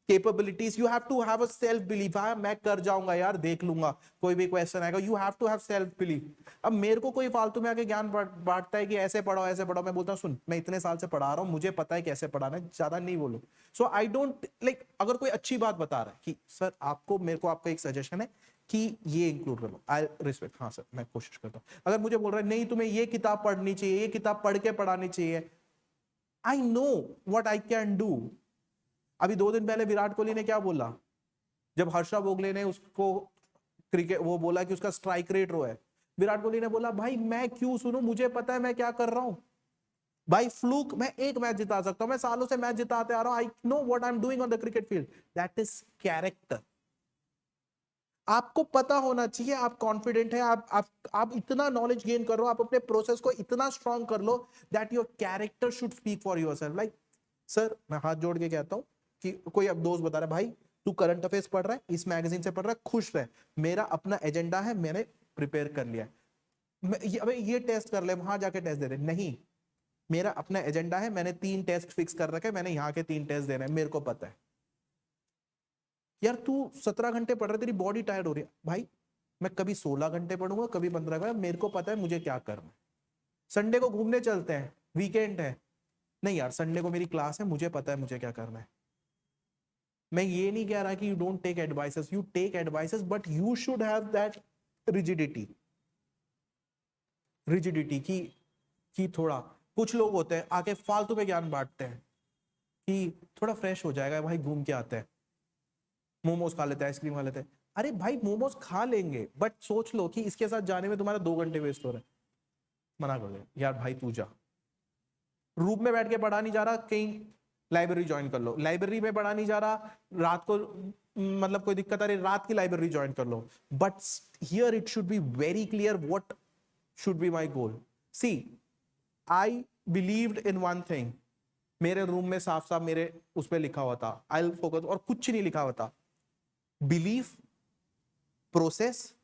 A: capabilities, you have to have a self belief। हाँ मैं कर जाऊंगा यार, देख लूंगा, कोई भी क्वेश्चन आएगा, you have to have self belief। अब मेरे को कोई फालतू में आके ज्ञान बांटता है कि ऐसे पढ़ो ऐसे पढ़ो, मैं बोलता हूँ सुन मैं इतने साल से पढ़ा रहा हूँ, मुझे पता है कैसे पढ़ाना है, ज्यादा नहीं बोलो। सो आई डोंट लाइक, अगर कोई अच्छी बात बता रहा है कि सर आपको, मेरे को आपका एक सजेशन है कि ये इंक्लूड कर लो, आई रिस्पेक्ट, हाँ सर मैं कोशिश करता हूँ। अगर मुझे बोल रहा है नहीं तुम्हें ये किताब पढ़नी चाहिए, ये किताब पढ़ के पढ़ानी चाहिए, I know what I can do. अभी 2 दिन पहले विराट कोहली ने क्या बोला, जब हर्षा भोगले ने उसको क्रिकेट वो बोला कि उसका स्ट्राइक रेट रो है, विराट कोहली ने बोला भाई मैं क्यों सुनूं, मुझे पता है मैं क्या कर रहा हूं। भाई फ्लूक, मैं एक मैच जिता सकता हूं, मैं सालों से मैच जिताते आ रहा हूं, I know what I am doing on the cricket field. That is character. आपको पता होना चाहिए, आप कॉन्फिडेंट है, आप इतना नॉलेज गेन कर रहे हो, आप अपने प्रोसेस को इतना स्ट्रांग कर लो that your character should speak for yourself. Like sir मैं हाथ जोड़ के कहता हूं कि कोई अब दोस्त बता रहा है भाई तू करंट अफेयर्स पढ़ रहा है, इस मैगजीन से पढ़ रहा है, खुश रहे, मेरा अपना एजेंडा है, मैंने प्रिपेयर कर लिया है, अबे ये टेस्ट कर ले, वहां जाके टेस्ट दे दे, नहीं, मेरा अपना एजेंडा है, मैंने 3 टेस्ट फिक्स कर रखे, मैंने यहाँ के 3 टेस्ट देने हैं, मेरे को पता है। यार तू 17 घंटे पढ़ रहा है, तेरी बॉडी टायर्ड हो रही है, भाई मैं कभी 16 घंटे पढ़ूंगा, कभी 15 घंटे, मेरे को पता है मुझे क्या करना है। संडे को घूमने चलते हैं, वीकेंड है, नहीं यार संडे को मेरी क्लास है, मुझे पता है मुझे क्या करना है। मैं ये नहीं कह रहा कि you don't take advices, you take advices, but you should have that rigidity, rigidity की थोड़ा, कुछ लोग होते हैं आके फालतू में ज्ञान बांटते हैं कि थोड़ा फ्रेश हो जाएगा भाई, घूम के आते हैं, मोमोज खा लेते हैं, आइसक्रीम खा लेते हैं। अरे भाई मोमोज खा लेंगे, बट सोच लो कि इसके साथ जाने में तुम्हारा 2 घंटे वेस्ट हो रहा है। मना कर दे, यार भाई तू जा, रूम में बैठ के पढ़ा नहीं जा रहा, कहीं लाइब्रेरी ज्वाइन कर लो, लाइब्रेरी में पढ़ा नहीं जा रहा, रात को मतलब कोई दिक्कत आ रही, रात की लाइब्रेरी ज्वाइन कर लो, but here it should be very clear what should be my goal. See, I believed in one thing. मेरे रूम में साफ साफ मेरे उस पर लिखा हुआ था, आई विल फोकस, और कुछ नहीं लिखा हुआ था, बिलीफ, प्रोसेस,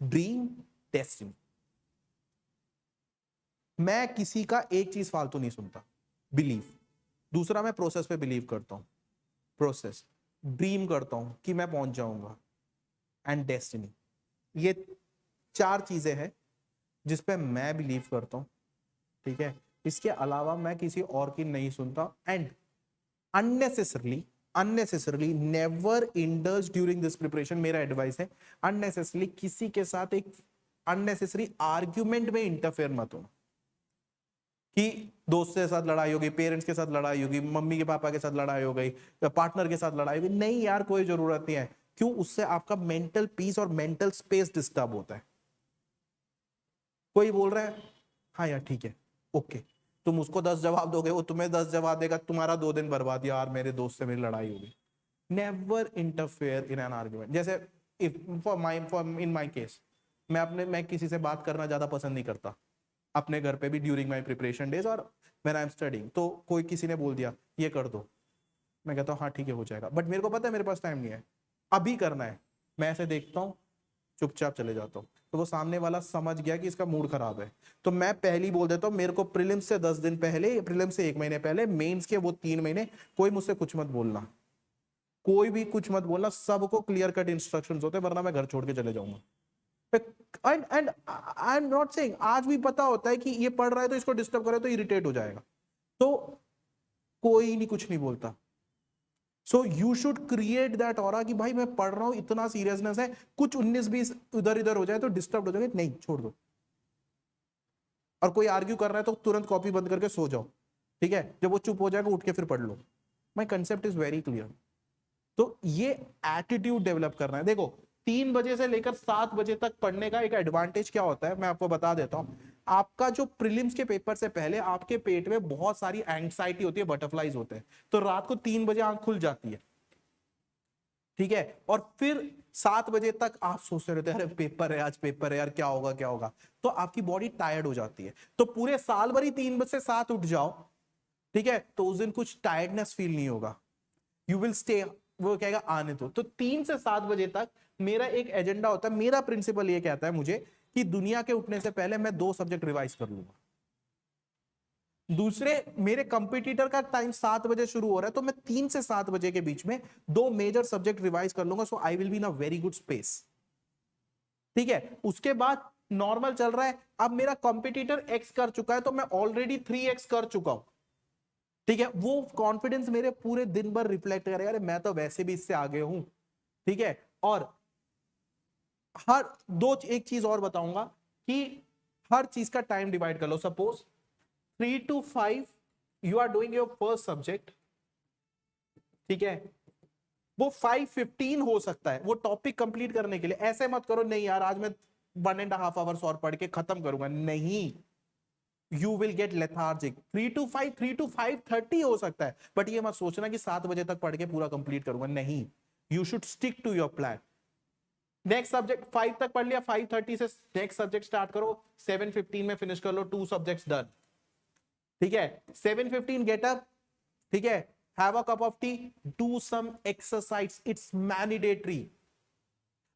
A: ड्रीम, डेस्टिनी. मैं किसी का एक चीज फालतू नहीं सुनता. बिलीफ, दूसरा मैं प्रोसेस पे बिलीव करता हूं, प्रोसेस, ड्रीम करता हूं कि मैं पहुंच जाऊंगा, एंड डेस्टिनी. ये 4 चीजें हैं जिस पे मैं बिलीव करता हूं. ठीक है, इसके अलावा मैं किसी और की नहीं सुनता. And unnecessarily never indulge during this preparation. मेरा एडवाइस है, अननेसेसरली किसी के साथ एक अननेसेसरी आर्ग्यूमेंट में इंटरफेयर मत हो, कि दोस्त के साथ लड़ाई होगी, पेरेंट्स के साथ लड़ाई होगी, मम्मी के पापा के साथ लड़ाई हो गई, पार्टनर के साथ लड़ाई होगी. नहीं यार, कोई जरूरत नहीं है. क्यों? उससे आपका मेंटल पीस और मेंटल स्पेस डिस्टर्ब होता है. कोई बोल रहा है, हाँ यार ठीक है, ओके, तुम उसको 10 जवाब दोगे, वो तुम्हें 10 जवाब देगा, तुम्हारा 2 दिन बर्बाद. यार मेरे दोस्त से मेरी लड़ाई होगी. Never interfere in an argument. जैसे इफ इन माई केस, मैं किसी से बात करना ज्यादा पसंद नहीं करता अपने घर पे भी ड्यूरिंग माई प्रिपरेशन डेज और व्हेन आई एम स्टडीइंग. तो कोई किसी ने बोल दिया ये कर दो, मैं कहता हूँ हाँ ठीक है हो जाएगा, बट मेरे को पता है मेरे पास टाइम नहीं है, अभी करना है. मैं ऐसे देखता हूँ, चुपचाप चले जाता हूँ. तो वो सामने वाला समझ गया कि इसका मूड खराब है, तो मैं पहले बोल देता हूँ मेरे को प्रीलिम्स से 10 दिन पहले, प्रीलिम्स से 1 महीने पहले, मेंस के वो 3 महीने, कोई मुझसे कुछ मत बोलना, कोई भी कुछ मत बोलना. सबको क्लियर कट इंस्ट्रक्शंस होते हैं, वरना मैं घर छोड़ के चले जाऊंगा. And I am not saying, आज भी पता होता है कि ये पढ़ रहा है तो इसको डिस्टर्ब करे तो इरिटेट हो जाएगा, तो कोई नहीं, कुछ नहीं बोलता. सो you should create that aura कि भाई मैं पढ़ रहा हूं, इतना सीरियसनेस है, कुछ 19-20 उधर इधर हो जाए तो डिस्टर्ब हो जाएगा, नहीं छोड़ दो. और कोई आर्ग्यू कर रहा है तो तुरंत कॉपी बंद करके सो जाओ. ठीक है, जब वो चुप हो जाएगा उठ के फिर पढ़ लो. माई कंसेप्ट इज वेरी क्लियर. तो ये एटीट्यूड डेवलप करना है. देखो 3 बजे से लेकर 7 बजे तक पढ़ने का एक एडवांटेज क्या होता है, मैं आपको बता देता हूं. आपका जो प्रीलिम्स के पेपर से पहले आपके पेट में बहुत सारी एंग्जाइटी होती है, बटरफ्लाईज होते हैं, तो रात को 3 बजे आंख खुल जाती है. ठीक है, और फिर 7 बजे तक आप सोचते रहते हैं अरे पेपर है, आज पेपर है यार, क्या होगा क्या होगा, तो आपकी बॉडी टायर्ड हो जाती है. तो पूरे साल भर ही 3 बजे से 7 उठ जाओ, ठीक है, तो उस दिन कुछ टायर्डनेस फील नहीं होगा. यू विल स्टे, वो कहेगा आने दो. तो 3 से 7 बजे तक मेरा एक एजेंडा होता है. मेरा प्रिंसिपल ये कहता है मुझे कि दुनिया के उठने से पहले मैं 2 सब्जेक्ट रिवाइज कर लूंगा. दूसरे, मेरे कंपटीटर का टाइम 7 बजे शुरू हो रहा है, तो मैं 3 से 7 बजे के बीच में 2 मेजर सब्जेक्ट रिवाइज कर लूंगा. So I will be in a very good space. ठीक है, उसके बाद नॉर्मल चल रहा है. अब मेरा कंपटीटर एक्स कर चुका है, तो मैं ऑलरेडी 3x कर चुका हूं. ठीक है, वो कॉन्फिडेंस मेरे पूरे दिन भर रिफ्लेक्ट करेगा, अरे मैं तो वैसे भी इससे आगे हूं. ठीक है, और हर एक चीज और बताऊंगा कि हर चीज का टाइम डिवाइड कर लो. Suppose 3 to 5 you are doing your first subject. ठीक है, वो 5:15 हो सकता है वो टॉपिक कंप्लीट करने के लिए. ऐसे मत करो नहीं यार आज मैं 1.5 आवर्स और पढ़ के खत्म करूंगा, नहीं, you will get lethargic. 3 to 5, 3 to 5:30 हो सकता है, बट ये मत सोचना कि 7 बजे तक पढ़ के पूरा कंप्लीट करूंगा, नहीं. You should stick to your plan. Next subject 5 तक पढ़ लिया, 5:30 से नेक्स्ट सब्जेक्ट स्टार्ट करो, 7:15 में फिनिश कर लो, 2 सब्जेक्ट्स डन. ठीक है, 7:15 गेट अप. ठीक है, have a cup of tea, do some exercise, it's mandatory.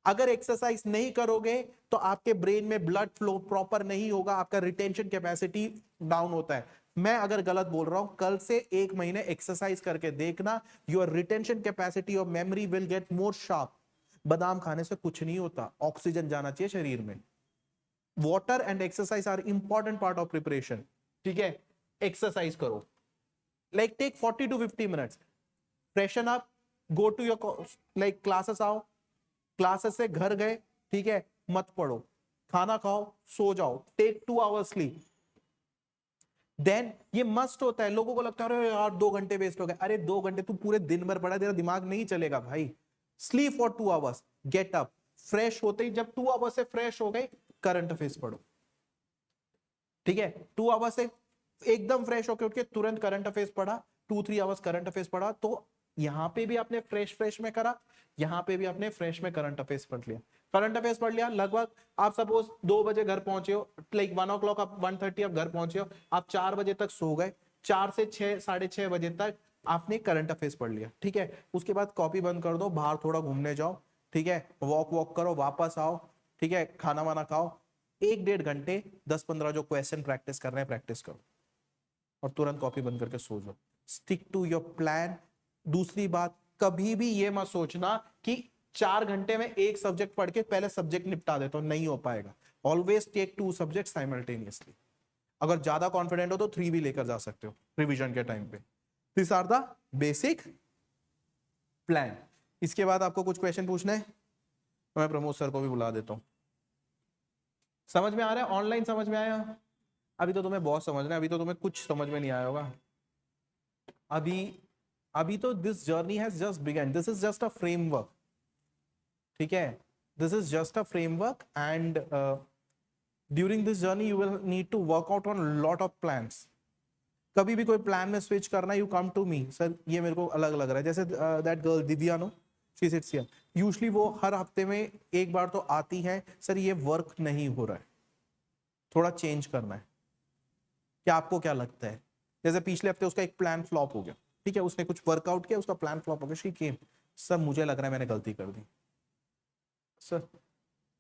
A: अगर एक्सरसाइज नहीं करोगे तो आपके ब्रेन में ब्लड फ्लो प्रॉपर नहीं होगा, आपका रिटेंशन कैपेसिटी डाउन होता है. मैं अगर गलत बोल रहा हूं, कल से 1 महीने एक्सरसाइज करके देखना, योर रिटेंशन कैपेसिटी और memory will get more sharp. बादाम खाने से कुछ नहीं होता, ऑक्सीजन जाना चाहिए शरीर में. Water and exercise are important part of preparation. ठीक है, एक्सरसाइज करो, like take 40 to 50 minutes, freshen up, go to your like classes, आओ क्लासेस से घर गए, ठीक है, मत पढ़ो, खाना खाओ, सो जाओ, टेक 2 hours स्लीप. देन ये मस्ट होता है. लोगों को लगता है अरे यार 2 घंटे वेस्ट हो गए, अरे 2 घंटे तू पूरे दिन भर पढ़ा, तेरा दिमाग नहीं चलेगा भाई. Sleep for 2 hours, get up, fresh होते ही जब 2 hours से फ्रेश हो गए, करंट अफेयर्स पढ़ो. ठीक है, 2 आवर्स से एकदम फ्रेश होके उठ के तुरंत करंट अफेयर्स पढ़ा, 2-3 आवर्स करंट अफेयर्स पढ़ा, तो यहां पे भी आपने फ्रेश में करा, यहां पे भी आपने फ्रेश में करंट अफेयर्स पढ़ लिया। करंट अफेयर्स पढ़ लिया, लगभग आप सपोज 2 बजे घर पहुंचे हो, लाइक 1 o'clock आप 1:30 आप घर पहुंचे हो, आप 4 बजे तक सो गए, 4 से 6 6:30 बजे तक आपने करंट अफेयर्स पढ़ लिया। ठीक है, उसके बाद कॉपी बंद कर दो, बाहर थोड़ा घूमने जाओ, ठीक है, वॉक करो, वापस आओ, ठीक है, खाना वाना खाओ, 1-1.5 घंटे 10-15 जो क्वेश्चन प्रैक्टिस कर रहे हैं प्रैक्टिस करो और तुरंत कॉपी बंद करके सो जाओ। Stick to your plan. दूसरी बात, कभी भी ये मत सोचना कि 4 घंटे में एक सब्जेक्ट पढ़ के पहले सब्जेक्ट निपटा देता हूं, नहीं हो पाएगा। Always take 2 subject simultaneously. अगर ज्यादा कॉन्फिडेंट हो तो 3 भी लेकर जा सकते हो रिवीजन के टाइम पे। This are the basic plan. इसके बाद आपको कुछ क्वेश्चन पूछना है, मैं प्रमोद सर को भी बुला देता हूं। समझ में आ रहा है? ऑनलाइन समझ में आया? अभी तो तुम्हें बहुत समझना है, अभी तो तुम्हें कुछ समझ में नहीं आया होगा। अभी तो this journey has just begun, this is just a framework. ठीक है, this is just a framework and during this journey you will need to work out on lot of plans. कभी भी कोई प्लान में स्विच करना, you come to me, sir ये मेरे को अलग लग रहा है। जैसे that girl Divya, no, she sits here, usually वो हर हफ्ते में एक बार तो आती है, सर ये वर्क नहीं हो रहा है, थोड़ा चेंज करना है। क्या आपको क्या लगता है? जैसे पिछले हफ्ते उसका एक प्लान फ्लॉप हो गया, ठीक है, उसने कुछ वर्कआउट किया, उसका प्लान फ्लॉप हो गया, शी केम, सर मुझे लग रहा है मैंने गलती कर दी। सर